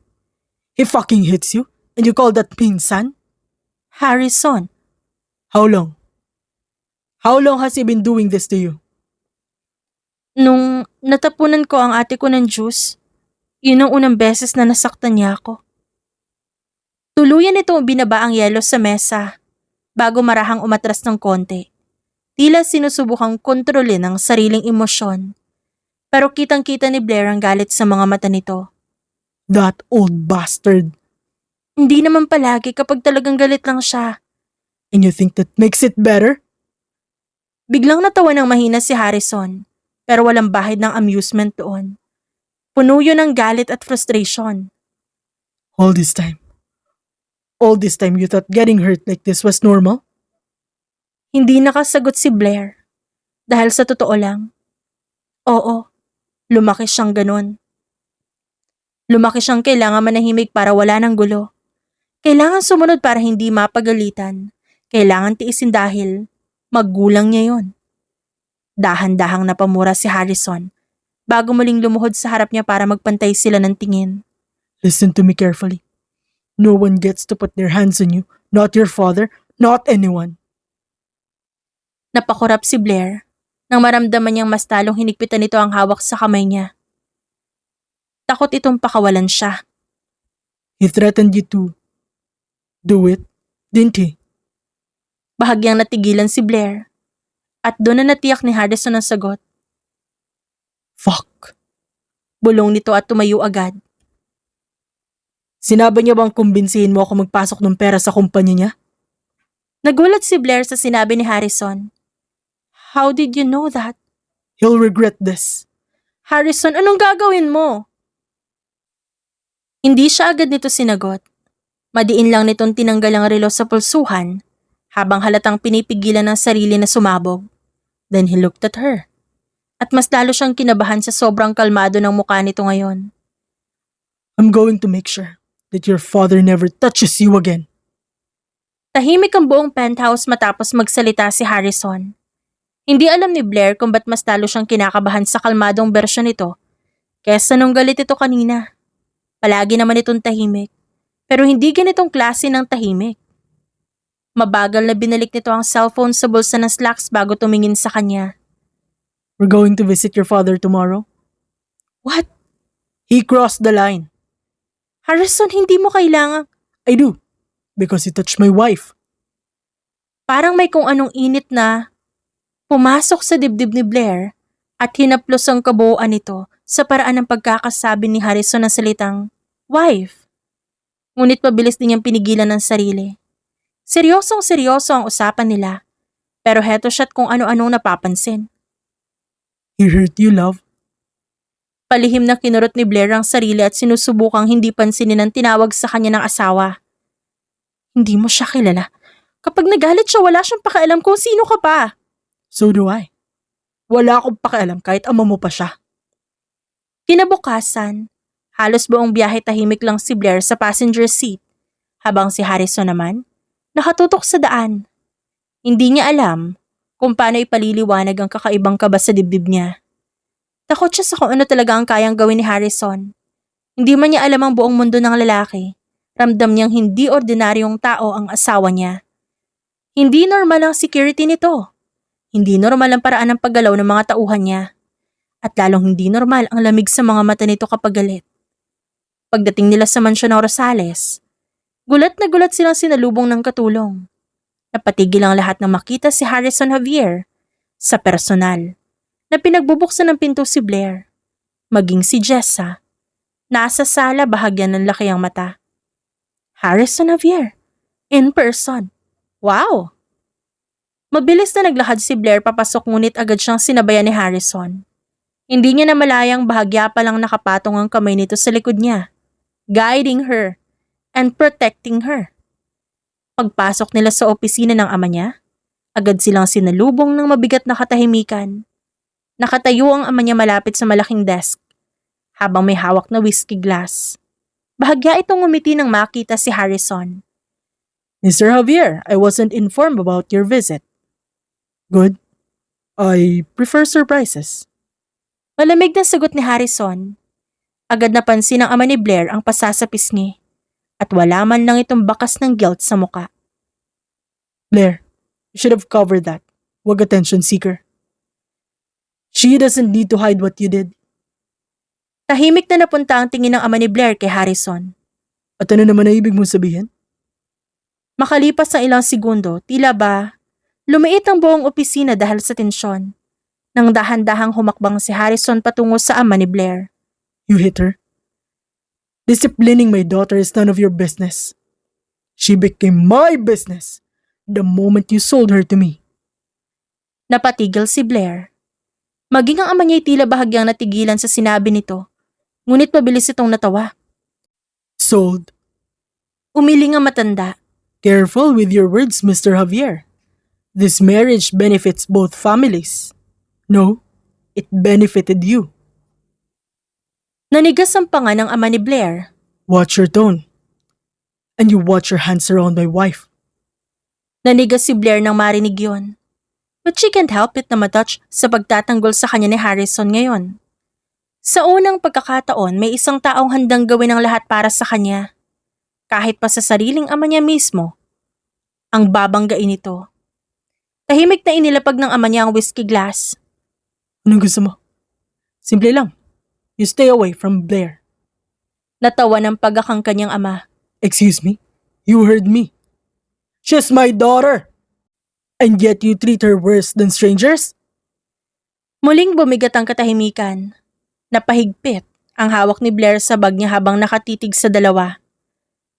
He fucking hits you and you call that minsan? Harrison, How long? How long has he been doing this to you? nung natapunan ko ang ate ko ng juice, yun ang unang beses na nasaktan niya ako. Tuluyan itong binaba ang yelo sa mesa bago marahang umatras ng konti. Tila sinusubukang kontrolin ang sariling emosyon. Pero kitang-kita ni Blair ang galit sa mga mata nito. That old bastard. Hindi naman palagi kapag talagang galit lang siya. And you think that makes it better? Biglang natawa ng mahina si Harrison, pero walang bahid ng amusement doon. Puno yun ng galit at frustration. All this time you thought getting hurt like this was normal? Hindi nakasagot si Blair. Dahil sa totoo lang, oo, lumaki siyang ganun. Lumaki siyang kailangan manahimik para wala ng gulo. Kailangan sumunod para hindi mapagalitan. Kailangan tiisin dahil magulang niya yon. Dahan-dahang napamura si Harrison bago muling lumuhod sa harap niya para magpantay sila ng tingin. Listen to me carefully. No one gets to put their hands on you. Not your father, not anyone. Napakurap si Blair nang maramdaman niyang mas talong hinigpitan nito ang hawak sa kamay niya. Takot itong pakawalan siya. He threatened you to do it, didn't he? Bahagyang natigilan si Blair. At doon na natiyak ni Harrison ang sagot. Fuck. Bulong nito at tumayo agad. Sinabi niya bang kumbinsihin mo ako magpasok ng pera sa kumpanya niya? Nagulat si Blair sa sinabi ni Harrison. How did you know that? He'll regret this. Harrison, anong gagawin mo? Hindi siya agad nito sinagot. Madiin lang nitong tinanggal ang relo sa pulsuhan habang halatang pinipigilan ng sarili na sumabog. Then he looked at her. At mas lalo siyang kinabahan sa sobrang kalmado ng mukha nito ngayon. I'm going to make sure that your father never touches you again. Tahimik ang buong penthouse matapos magsalita si Harrison. Hindi alam ni Blair kung ba't mas lalo siyang kinakabahan sa kalmadong bersyon nito kesa nung galit ito kanina. Palagi naman itong tahimik, pero hindi ganitong klase ng tahimik. Mabagal na binalik nito ang cellphone sa bulsa ng slacks bago tumingin sa kanya. We're going to visit your father tomorrow. What? He crossed the line. Harrison, hindi mo kailangang... I do, because he touched my wife. Parang may kung anong init na pumasok sa dibdib ni Blair at hinaplos ang kabuuan nito sa paraan ng pagkakasabi ni Harrison ng salitang wife. Ngunit mabilis din niyang pinigilan ng sarili. Seryosong seryoso ang usapan nila, pero heto siya't kung ano-anong napapansin. He hurt you, love. Palihim na kinurot ni Blair ang sarili at sinusubukang hindi pansinin ang tinawag sa kanya ng asawa. Hindi mo siya kilala. Kapag nagalit siya, wala siyang pakialam kung sino ka pa. So do I. Wala akong pakialam kahit ama mo pa siya. Kinabukasan, halos buong biyahe tahimik lang si Blair sa passenger seat, habang si Harrison naman, nakatutok sa daan. Hindi niya alam kung paano ipaliliwanag ang kakaibang kaba sa dibdib niya. Takot siya sa kung ano talaga ang kayang gawin ni Harrison. Hindi man niya alam ang buong mundo ng lalaki. Ramdam niyang hindi ordinaryong tao ang asawa niya. Hindi normal ang security nito. Hindi normal ang paraan ng paggalaw ng mga tauhan niya. At lalong hindi normal ang lamig sa mga mata nito kapag galit. Pagdating nila sa mansyon ng Rosales, gulat na gulat silang sinalubong ng katulong. Napatigil ang lahat na makita si Harrison Javier sa personal. Na pinagbubuksan ng pinto si Blair. Maging si Jessa. Nasa sala bahagyan ng laki ang mata. Harrison Javier. In person. Wow! Mabilis na naglakad si Blair papasok ngunit agad siyang sinabayan ni Harrison. Hindi niya namalayang bahagya pa lang nakapatong ang kamay nito sa likod niya, guiding her and protecting her. Pagpasok nila sa opisina ng ama niya, agad silang sinalubong ng mabigat na katahimikan. Nakatayo ang ama niya malapit sa malaking desk, habang may hawak na whiskey glass. Bahagya itong ngumiti nang makita si Harrison. Mr. Javier, I wasn't informed about your visit. Good. I prefer surprises. Malamig na sagot ni Harrison. Agad napansin ng ama ni Blair ang pasasapisngi at wala man lang itong bakas ng guilt sa muka. Blair, you should have covered that. Wag attention seeker. She doesn't need to hide what you did. Tahimik na napunta ang tingin ng ama ni Blair kay Harrison. At ano naman ang ibig mong sabihin? Makalipas ng ilang segundo, tila ba lumiit ang buong opisina dahil sa tensyon. Nang dahan-dahang humakbang si Harrison patungo sa ama ni Blair. You hit her. Disciplining my daughter is none of your business. She became my business the moment you sold her to me. Napatigil si Blair. Maging ang ama niya'y tila bahagyang natigilan sa sinabi nito, ngunit mabilis itong natawa. Sold. Umiling ang matanda. Careful with your words, Mr. Javier. This marriage benefits both families. No, it benefited you. Nanigas ang panga ng ama ni Blair. Watch your tone. And you watch your hands around my wife. Nanigas si Blair nang marinig yon. But she can't help it na matouch sa pagtatanggol sa kanya ni Harrison ngayon. Sa unang pagkakataon, may isang taong handang gawin ang lahat para sa kanya. Kahit pa sa sariling ama niya mismo. Ang babanggain ito. Tahimik na inilapag ng ama niya ang whiskey glass. Anong gusto mo? Simple lang. You stay away from Blair. Natawa ng pagakang kanyang ama. Excuse me? You heard me. She's my daughter. And yet you treat her worse than strangers? Muling bumigat ang katahimikan. Napahigpit ang hawak ni Blair sa bag niya habang nakatitig sa dalawa.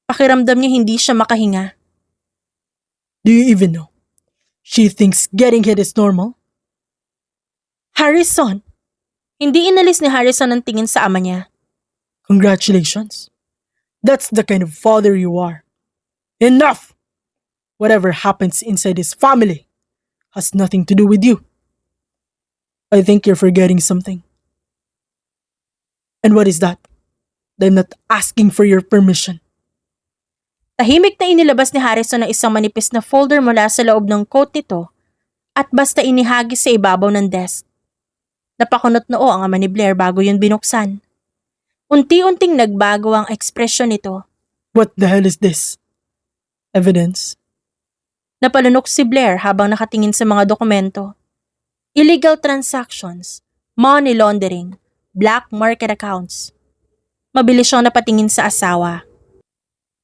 Pakiramdam niya hindi siya makahinga. Do you even know? She thinks getting hit is normal. Harrison! Hindi inalis ni Harrison ang tingin sa ama niya. Congratulations. That's the kind of father you are. Enough! Whatever happens inside this family has nothing to do with you. I think you're forgetting something. And what is that? I'm not asking for your permission. Tahimik na inilabas ni Harrison ang isang manipis na folder mula sa loob ng coat nito at basta inihagis sa ibabaw ng desk. Napakunot noo ang ama ni Blair bago yun binuksan. Unti-unting nagbago ang ekspresyon nito. What the hell is this? Evidence? Napalunok si Blair habang nakatingin sa mga dokumento. Illegal transactions, money laundering, black market accounts. Mabilis siyang napatingin sa asawa.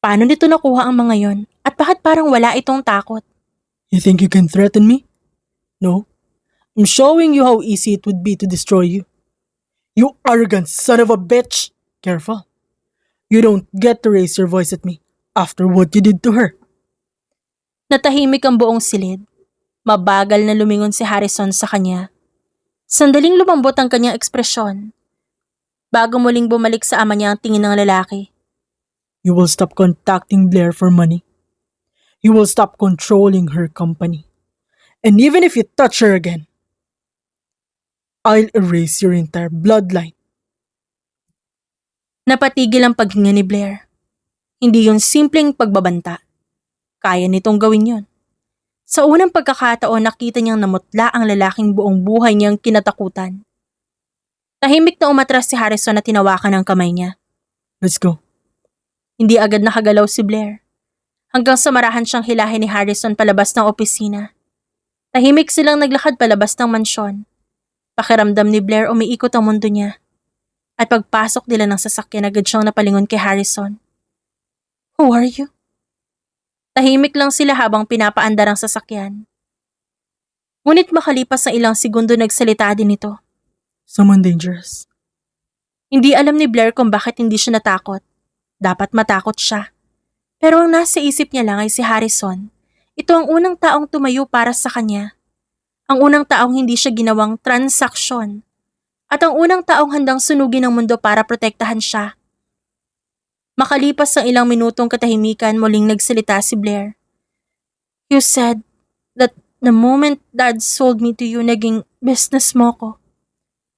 Paano nito nakuha ang mga yon? At bakit parang wala itong takot? You think you can threaten me? No. I'm showing you how easy it would be to destroy you. You arrogant son of a bitch! Careful. You don't get to raise your voice at me after what you did to her. Natahimik ang buong silid. Mabagal na lumingon si Harrison sa kanya. Sandaling lumambot ang kanyang ekspresyon. Bago muling bumalik sa ama niya ang tingin ng lalaki. You will stop contacting Blair for money. You will stop controlling her company. And even if you touch her again, I'll erase your entire bloodline. Napatigil ang paghinga ni Blair. Hindi yun simpleng pagbabanta. Kaya nitong gawin yun. Sa unang pagkakataon nakita niyang namutla ang lalaking buong buhay niyang kinatakutan. Tahimik na umatras si Harrison at tinawakan ang kamay niya. Let's go. Hindi agad nakagalaw si Blair. Hanggang sa marahan siyang hilahin ni Harrison palabas ng opisina. Tahimik silang naglakad palabas ng mansyon. Pakiramdam ni Blair umiikot ang mundo niya. At pagpasok nila ng sasakyan agad siyang napalingon kay Harrison. Who are you? Tahimik lang sila habang pinapaandar ang sasakyan. Ngunit makalipas ng ilang segundo nagsalita din ito. Someone dangerous. Hindi alam ni Blair kung bakit hindi siya natakot. Dapat matakot siya. Pero ang nasa isip niya lang ay si Harrison. Ito ang unang taong tumayo para sa kanya. Ang unang taong hindi siya ginawang transaksyon. At ang unang taong handang sunugin ang mundo para protektahan siya. Makalipas ang ilang minutong katahimikan, muling nagsalita si Blair. You said that the moment Dad sold me to you, naging business mo ko.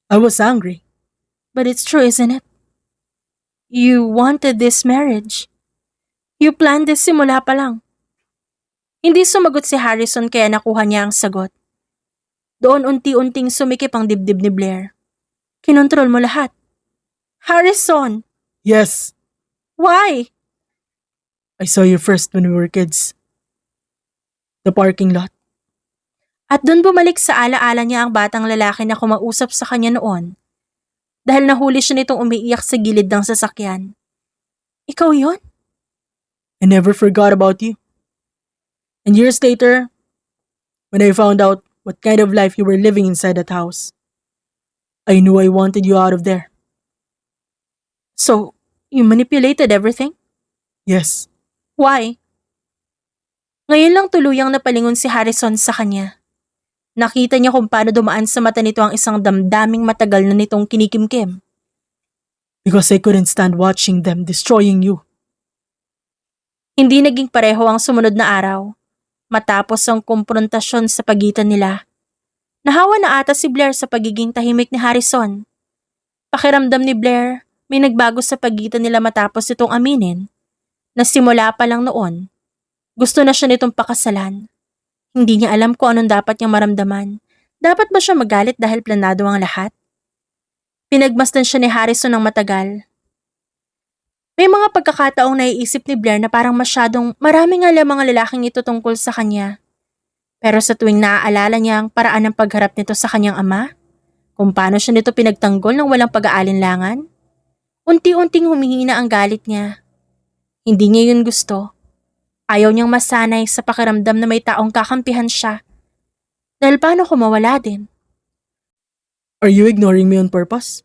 I was angry. But it's true, isn't it? You wanted this marriage. You planned this simula pa lang. Hindi sumagot si Harrison kaya nakuha niya ang sagot. Doon unti-unting sumikip ang dibdib ni Blair. Kinontrol mo lahat. Harrison! Yes, Why? I saw you first when we were kids. The parking lot. At doon bumalik sa alaala niya ang batang lalaki na kumausap sa kanya noon. Dahil nahuli siya nitong umiiyak sa gilid ng sasakyan. Ikaw yon? I never forgot about you. And years later, when I found out what kind of life you were living inside that house, I knew I wanted you out of there. So, you manipulated everything? Yes, Why? Ngayon lang tuluyang napalingon si Harrison sa kanya. Nakita niya kung paano dumaan sa mata nito ang isang damdaming matagal na nitong kinikimkim. because I couldn't stand watching them destroying you. Hindi naging pareho ang sumunod na araw. Matapos ang komprontasyon sa pagitan nila. Nahawa na ata si Blair sa pagiging tahimik ni Harrison. Pakiramdam ni Blair, may nagbago sa pagitan nila matapos itong aminin na simula pa lang noon. Gusto na siya nitong pakasalan. Hindi niya alam kung anong dapat niyang maramdaman. Dapat ba siya magalit dahil planado ang lahat? Pinagmasdan siya ni Harrison ng matagal. May mga pagkakataong naiisip ni Blair na parang masyadong maraming alam mga lalaking ito tungkol sa kanya. Pero sa tuwing naaalala niya ang paraan ng pagharap nito sa kanyang ama, kung paano siya nito pinagtanggol ng walang pag-aalinlangan, Unti-unting humihina ang galit niya. Hindi niya yun gusto. Ayaw niyang masanay sa pakiramdam na may taong kakampihan siya. Dahil paano kung mawala din? Are you ignoring me on purpose?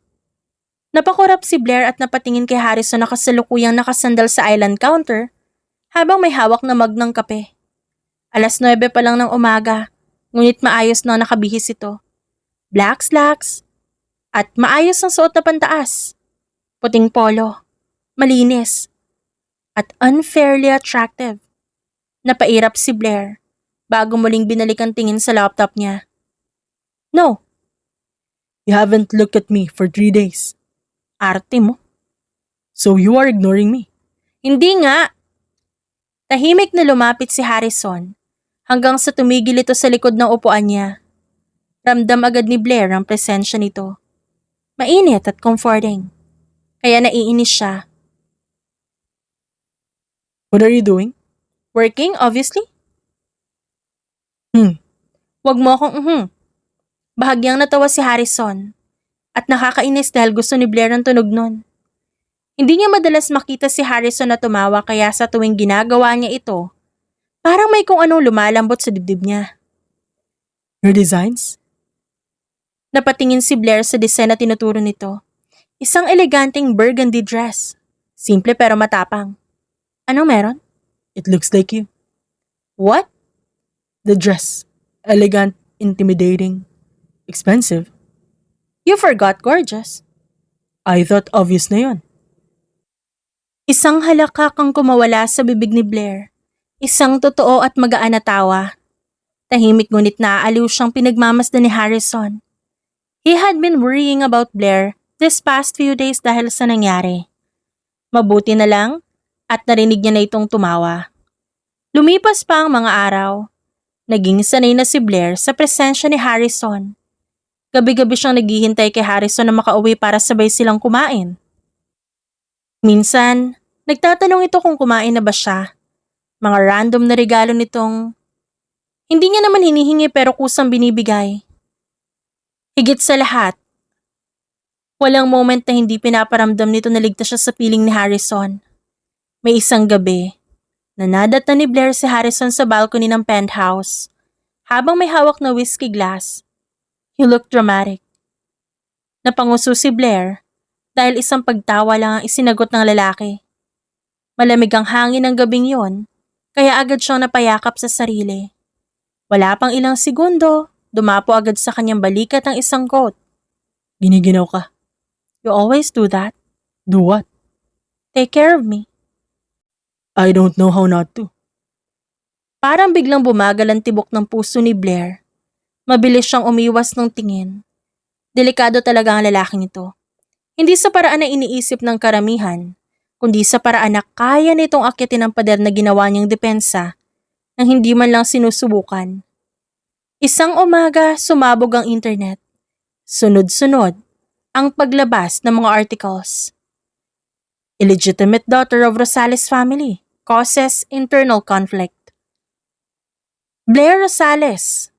Napakurap si Blair at napatingin kay Harrison na kasalukuyang nakasandal sa island counter habang may hawak na mug ng kape. 9:00 pa lang ng umaga, ngunit maayos na nakabihis ito. Black slacks at maayos ang suot na pantaas. Puting polo, malinis, at unfairly attractive. Napairap si Blair bago muling binalik ang tingin sa laptop niya. No, You haven't looked at me for 3 days. arte mo. So you are ignoring me. Hindi nga. Tahimik na lumapit si Harrison hanggang sa tumigil ito sa likod ng upuan niya. Ramdam agad ni Blair ang presensya nito. Mainit at comforting. Kaya naiinis siya. What are you doing? Working, obviously. Hmm. Wag mo akong Bahagyang natawa si Harrison. At nakakainis dahil gusto ni Blair ang tunog nun. Hindi niya madalas makita si Harrison na tumawa kaya sa tuwing ginagawa niya ito, parang may kung anong lumalambot sa dibdib niya. Your designs? Napatingin si Blair sa design na tinuturo nito. Isang eleganteng burgundy dress. Simple pero matapang. Anong meron? It looks like you. What? The dress. Elegant, intimidating, expensive. You forgot gorgeous. I thought obvious na yun. Isang halakak ang kumawala sa bibig ni Blair. Isang totoo at magaan na tawa. Tahimik ngunit naaaliw siyang pinagmamasdan ni Harrison. He had been worrying about Blair this past few days dahil sa nangyari. Mabuti na lang at narinig niya na itong tumawa. Lumipas pa ang mga araw. Naging sanay na si Blair sa presensya ni Harrison. Gabi-gabi siyang naghihintay kay Harrison na makauwi para sabay silang kumain. Minsan, nagtatanong ito kung kumain na ba siya. Mga random na regalo nitong hindi niya naman hinihingi pero kusang binibigay. Higit sa lahat, walang moment na hindi pinaparamdam nito na ligtas siya sa piling ni Harrison. May isang gabi, nanadata ni Blair si Harrison sa balcony ng penthouse. Habang may hawak na whiskey glass, he looked dramatic. Napanguso si Blair dahil isang pagtawa lang ang isinagot ng lalaki. Malamig ang hangin ng gabing yon, kaya agad siyang napayakap sa sarili. Wala pang ilang segundo, dumapo agad sa kanyang balikat ang isang coat. Giniginaw ka. You always do that. Do what? Take care of me. I don't know how not to. Parang biglang bumagal ang tibok ng puso ni Blair. Mabilis siyang umiwas ng tingin. Delikado talaga ang lalaking ito. Hindi sa paraan na iniisip ng karamihan, kundi sa paraan na kaya nitong akyatin ang pader na ginawa niyang depensa nang hindi man lang sinusubukan. Isang umaga, sumabog ang internet. Sunod-sunod ang paglabas ng mga articles. Illegitimate daughter of Rosales family causes internal conflict. Blair Rosales,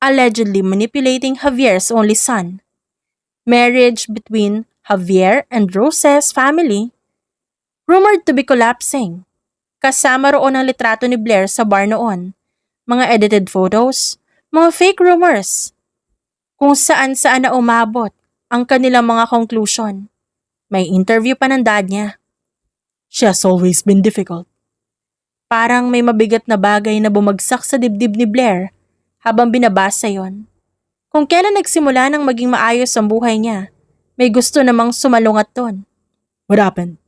allegedly manipulating Javier's only son. Marriage between Javier and Rose's family, rumored to be collapsing. Kasama roon ang litrato ni Blair sa bar noon. Mga edited photos, mga fake rumors. Kung saan-saan na umabot ang kanilang mga conclusion. May interview pa ng dad niya. She has always been difficult. Parang may mabigat na bagay na bumagsak sa dibdib ni Blair habang binabasa yon. Kung kailan nagsimula nang maging maayos ang buhay niya, may gusto namang sumalungat doon. What happened?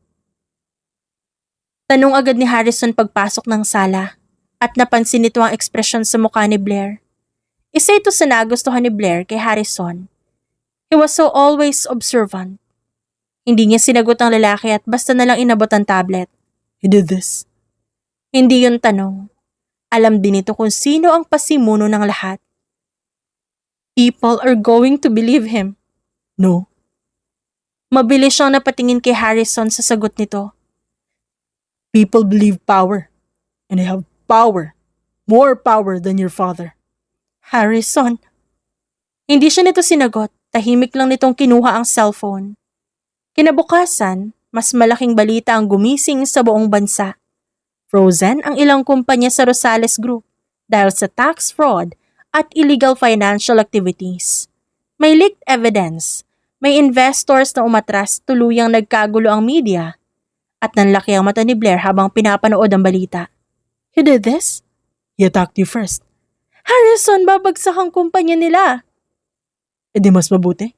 Tanong agad ni Harrison pagpasok ng sala at napansin nito ang ekspresyon sa mukha ni Blair. Isa ito sa nagustuhan ni Blair kay Harrison. He was so always observant. Hindi niya sinagot ang lalaki at basta na lang inabot ang tablet. He did this. Hindi yun tanong. Alam din ito kung sino ang pasimuno ng lahat. People are going to believe him. No. Mabilis siyang napatingin kay Harrison sa sagot nito. People believe power. And I have power. More power than your father. Harrison. Hindi siya nito sinagot. Tahimik lang nitong kinuha ang cellphone. Kinabukasan, mas malaking balita ang gumising sa buong bansa. Frozen ang ilang kumpanya sa Rosales Group dahil sa tax fraud at illegal financial activities. May leaked evidence, may investors na umatras, tuluyang nagkagulo ang media, at nanlaki ang mata ni Blair habang pinapanood ang balita. He did this? He attacked you first. Harrison, babagsak ang kumpanya nila. E di mas mabuti.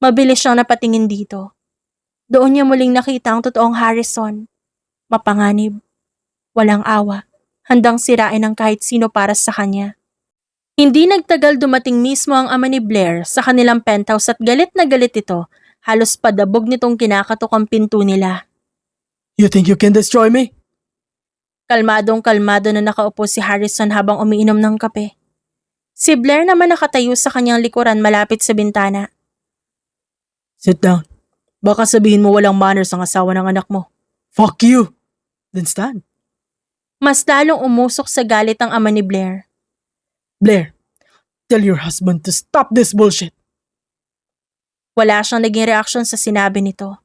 Mabilis siyang napatingin dito. Doon niya muling nakita ang totoong Harrison. Mapanganib, walang awa, handang sirain ang kahit sino para sa kanya. Hindi nagtagal dumating mismo ang ama ni Blair sa kanilang penthouse at galit na galit ito, halos padabog nitong kinakatok ang pinto nila. You think you can destroy me? Kalmadong-kalmado na nakaupo si Harrison habang umiinom ng kape. Si Blair naman nakatayo sa kanyang likuran malapit sa bintana. Sit down. Baka sabihin mo walang manners ang asawa ng anak mo. Fuck you! Then stand. Mas lalong umusok sa galit ang ama ni Blair. Blair, tell your husband to stop this bullshit. Wala siyang naging reaksyon sa sinabi nito.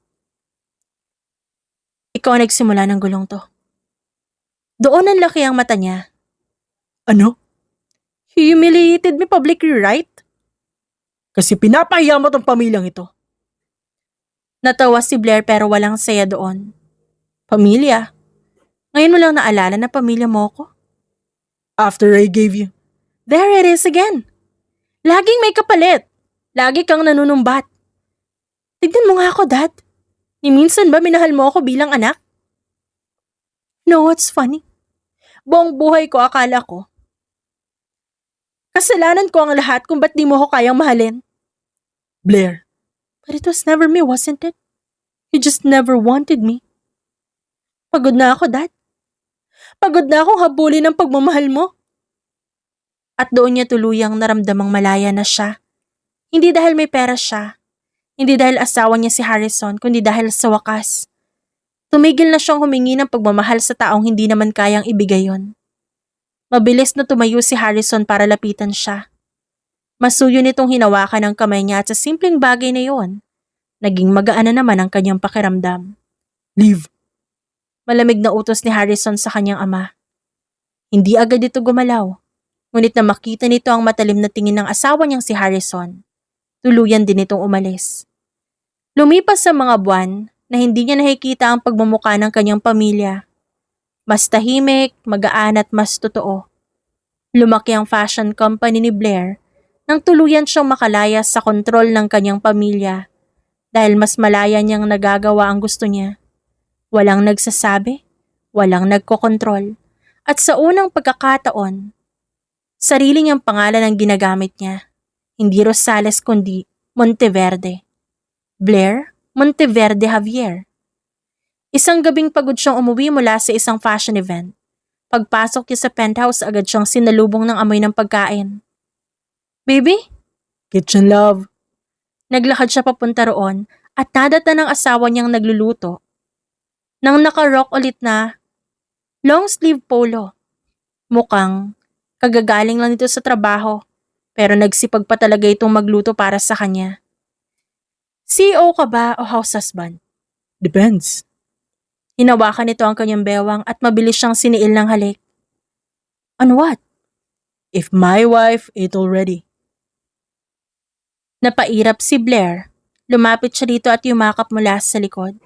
Ikaw ang nagsimula ng gulong to. Doon ang laki ang mata niya. Ano? He humiliated me publicly, right? Kasi pinapahiya mo tong pamilyang ito. Natawa si Blair pero walang saya doon. Pamilya? Ngayon mo lang naalala na pamilya mo ko? After I gave you. There it is again. Laging may kapalit. Lagi kang nanunumbat. Tignan mo nga ako, Dad. Ni minsan ba minahal mo ako bilang anak? No, what's funny? Buong buhay ko akala ko. Kasalanan ko ang lahat kung ba't di mo ako kayang mahalin. Blair, But it was never me, wasn't it? You just never wanted me. Pagod na ako, Dad. Pagod na akong habulin ng pagmamahal mo. At doon niya tuluyang naramdamang malaya na siya. Hindi dahil may pera siya. Hindi dahil asawa niya si Harrison, kundi dahil sa wakas. Tumigil na siyang humingi ng pagmamahal sa taong hindi naman kayang ibigay yon. Mabilis na tumayo si Harrison para lapitan siya. Masuyo nitong hinawakan ang kamay niya at sa simpleng bagay na yon, naging magaan na naman ang kanyang pakiramdam. leave. Malamig na utos ni Harrison sa kanyang ama. Hindi agad ito gumalaw, ngunit na makita nito ang matalim na tingin ng asawa niyang si Harrison. Tuluyan din itong umalis. Lumipas sa mga buwan na hindi niya nakikita ang pagmumukha ng kanyang pamilya. Mas tahimik, magaan at mas totoo. Lumaki ang fashion company ni Blair nang tuluyan siyang makalaya sa kontrol ng kanyang pamilya dahil mas malaya niyang nagagawa ang gusto niya. Walang nagsasabi, walang nagkokontrol, at sa unang pagkakataon, sarili niyang pangalan ang ginagamit niya. Hindi Rosales kundi Monteverde. Blair Monteverde Javier. Isang gabing pagod siyang umuwi mula sa isang fashion event. Pagpasok niya sa penthouse, agad siyang sinalubong ng amoy ng pagkain. Baby? Kitchen love. Naglakad siya papunta roon at nadata ng asawa niyang nagluluto. Nang naka-rock ulit na long sleeve polo. Mukhang kagagaling lang nito sa trabaho pero nagsipag pa talaga itong magluto para sa kanya. CEO ka ba o house husband? Depends. Hinawakan nito ang kanyang bewang at mabilis siyang siniil ng halik. On what? If my wife ate already. Napairap si Blair. Lumapit siya dito at yumakap mula sa likod.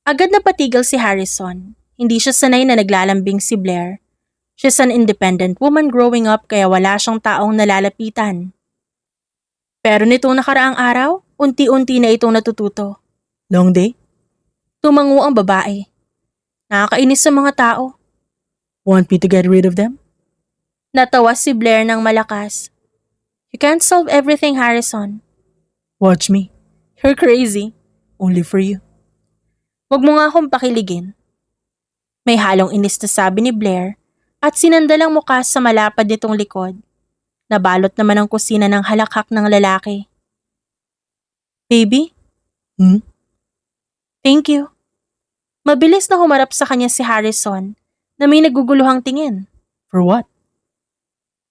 Agad napatigil si Harrison. Hindi siya sanay na naglalambing si Blair. She's an independent woman growing up kaya wala siyang taong nalalapitan. Pero nitong nakaraang araw, unti-unti na itong natututo. Long day? Tumango ang babae. Nakakainis sa mga tao. Want me to get rid of them? Natawa si Blair ng malakas. You can't solve everything, Harrison. Watch me. You're crazy. Only for you. Huwag mo nga akong pakiligin. May halong inis na sabi ni Blair at sinandalang mukha sa malapad nitong likod. Nabalot naman ang kusina ng halakhak ng lalaki. Baby? Thank you. Mabilis na humarap sa kanya si Harrison na may naguguluhang tingin. For what?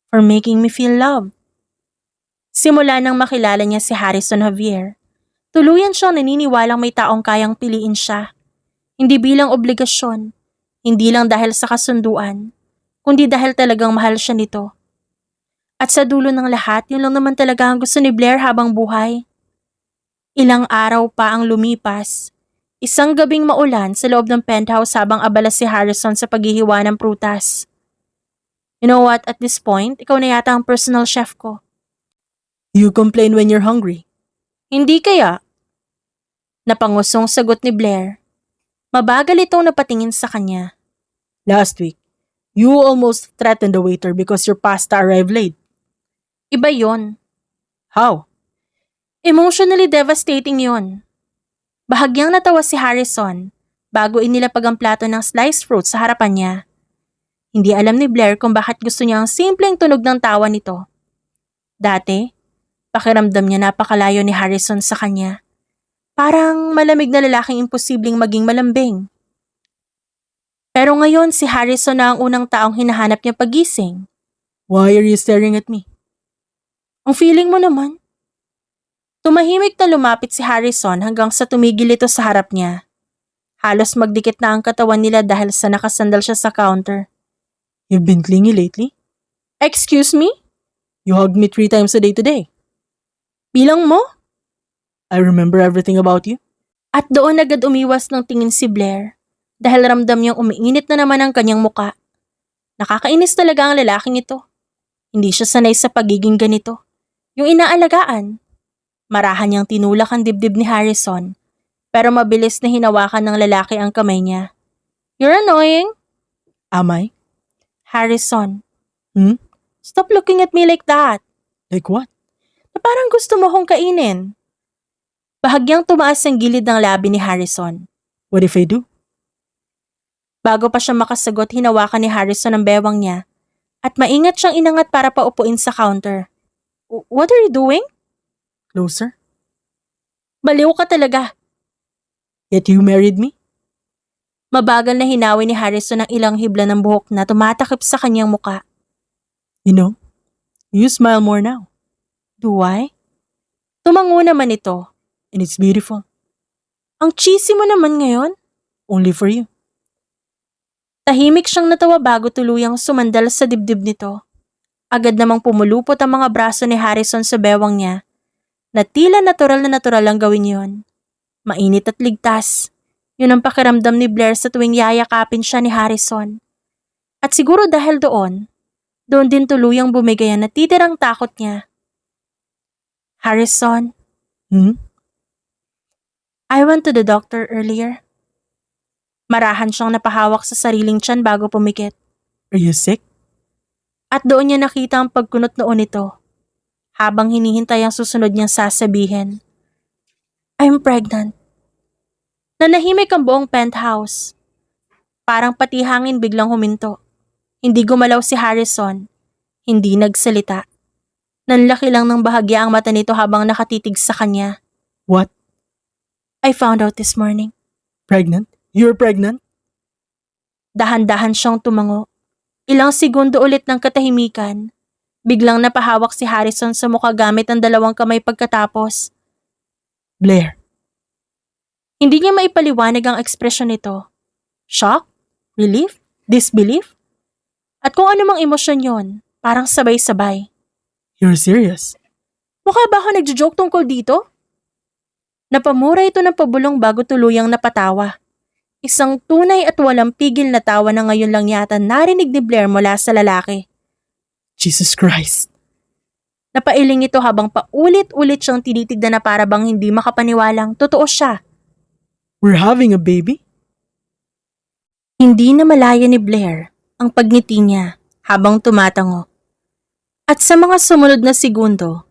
For making me feel loved. Simula nang makilala niya si Harrison Javier, Tuluyan siyang naniniwalang may taong kayang piliin siya. Hindi bilang obligasyon, hindi lang dahil sa kasunduan, kundi dahil talagang mahal siya nito. At sa dulo ng lahat, yun lang naman talaga ang gusto ni Blair habang buhay. Ilang araw pa ang lumipas. Isang gabing maulan sa loob ng penthouse habang abala si Harrison sa paghihiwa ng prutas. You know what, at this point, ikaw na yata ang personal chef ko. You complain when you're hungry. Hindi kaya? Napangusong sagot ni Blair. Mabagal itong napatingin sa kanya. Last week, you almost threatened the waiter because your pasta arrived late. Iba yon. How? Emotionally devastating yon. Bahagyang natawa si Harrison bago inilapag ang plato ng sliced fruit sa harapan niya. Hindi alam ni Blair kung bakit gusto niya ang simpleng tunog ng tawa nito. Dati, pakiramdam niya napakalayo ni Harrison sa kanya. Parang malamig na lalaking imposibleng maging malambing. Pero ngayon si Harrison na ang unang taong hinahanap niya pagising. Why are you staring at me? Ang feeling mo naman. Tumahimik na lumapit si Harrison hanggang sa tumigil ito sa harap niya. Halos magdikit na ang katawan nila dahil sa nakasandal siya sa counter. You've been clingy lately? Excuse me? You hugged me 3 times a day today. Bilang mo? I remember everything about you. At doon agad umiwas ng tingin si Blair dahil ramdam niyang umiinit na naman ang kanyang muka. Nakakainis talaga ang lalaking ito. Hindi siya sanay sa pagiging ganito. Yung inaalagaan. Marahan niyang tinulak ang dibdib ni Harrison pero mabilis na hinawakan ng lalaki ang kamay niya. You're annoying. Am I? Harrison. Hmm? Stop looking at me like that. Like what? Na parang gusto mo akong kainin. Bahagyang tumaas ang gilid ng labi ni Harrison. What if I do? Bago pa siya makasagot, hinawakan ni Harrison ang bewang niya at maingat siyang inangat para paupuin sa counter. What are you doing? Closer? Baliw ka talaga. Yet you married me? Mabagal na hinawi ni Harrison ang ilang hibla ng buhok na tumatakip sa kanyang muka. You know, you smile more now. Do I? Tumango naman ito. And it's beautiful. Ang cheesy mo naman ngayon. Only for you. Tahimik siyang natawa bago tuluyang sumandal sa dibdib nito. Agad namang pumulupot ang mga braso ni Harrison sa bewang niya na tila natural ang gawin yon. Mainit at ligtas. Yun ang pakiramdam ni Blair sa tuwing yayakapin siya ni Harrison. At siguro dahil doon din tuluyang bumigay ang natitirang takot niya. Harrison, I went to the doctor earlier. Marahan siyang napahawak sa sariling tiyan bago pumikit. Are you sick? At doon niya nakita ang pagkunot noon nito. Habang hinihintay ang susunod niyang sasabihin. I'm pregnant. Nanahimik ang buong penthouse. Parang pati hangin biglang huminto. Hindi gumalaw si Harrison. Hindi nagsalita. Nanlaki lang ng bahagya ang mata nito habang nakatitig sa kanya. What? I found out this morning. Pregnant? You're pregnant? Dahan-dahan siyang tumango. Ilang segundo ulit ng katahimikan. Biglang napahawak si Harrison sa mukha gamit ang dalawang kamay pagkatapos. Blair. Hindi niya maipaliwanag ang ekspresyon nito. Shock? Relief? Disbelief? At kung ano mang emosyon yon, parang sabay-sabay. You're serious? Mukha ba ako nagjo-joke tungkol dito? Napamura ito ng pabulong bago tuluyang napatawa. Isang tunay at walang pigil na tawa na ngayon lang yata narinig ni Blair mula sa lalaki. Jesus Christ. Napailing ito habang paulit-ulit siyang tinitignan na para bang hindi makapaniwalang totoo siya. We're having a baby? Hindi na malaya ni Blair ang pagngiti niya habang tumatango. At sa mga sumunod na segundo,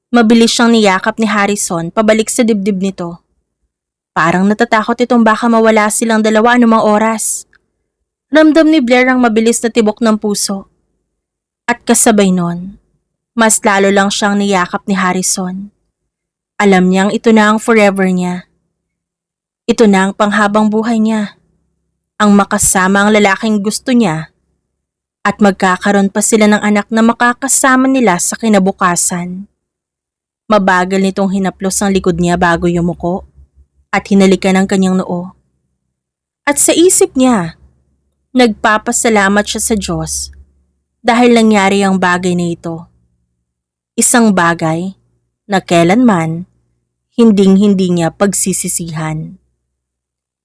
mabilis siyang niyakap ni Harrison pabalik sa dibdib nito. Parang natatakot itong baka mawala silang dalawa anumang oras. Ramdam ni Blair ang mabilis na tibok ng puso. At kasabay nun, mas lalo lang siyang niyakap ni Harrison. Alam niyang ito na ang forever niya. Ito na ang panghabang buhay niya. Ang makasama ang lalaking gusto niya. At magkakaroon pa sila ng anak na makakasama nila sa kinabukasan. Mabagal nitong hinaplos ang likod niya bago yumuko at hinalikan ang kanyang noo. At sa isip niya, nagpapasalamat siya sa Diyos dahil nangyari ang bagay na ito. Isang bagay na kailanman hinding-hindi niya pagsisisihan.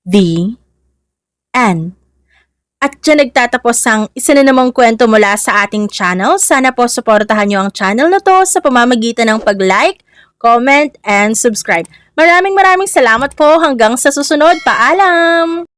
The End. At dyan nagtatapos ang isa na namang kwento mula sa ating channel. Sana po suportahan nyo ang channel na to sa pamamagitan ng pag-like, comment, and subscribe. Maraming salamat po hanggang sa susunod. Paalam!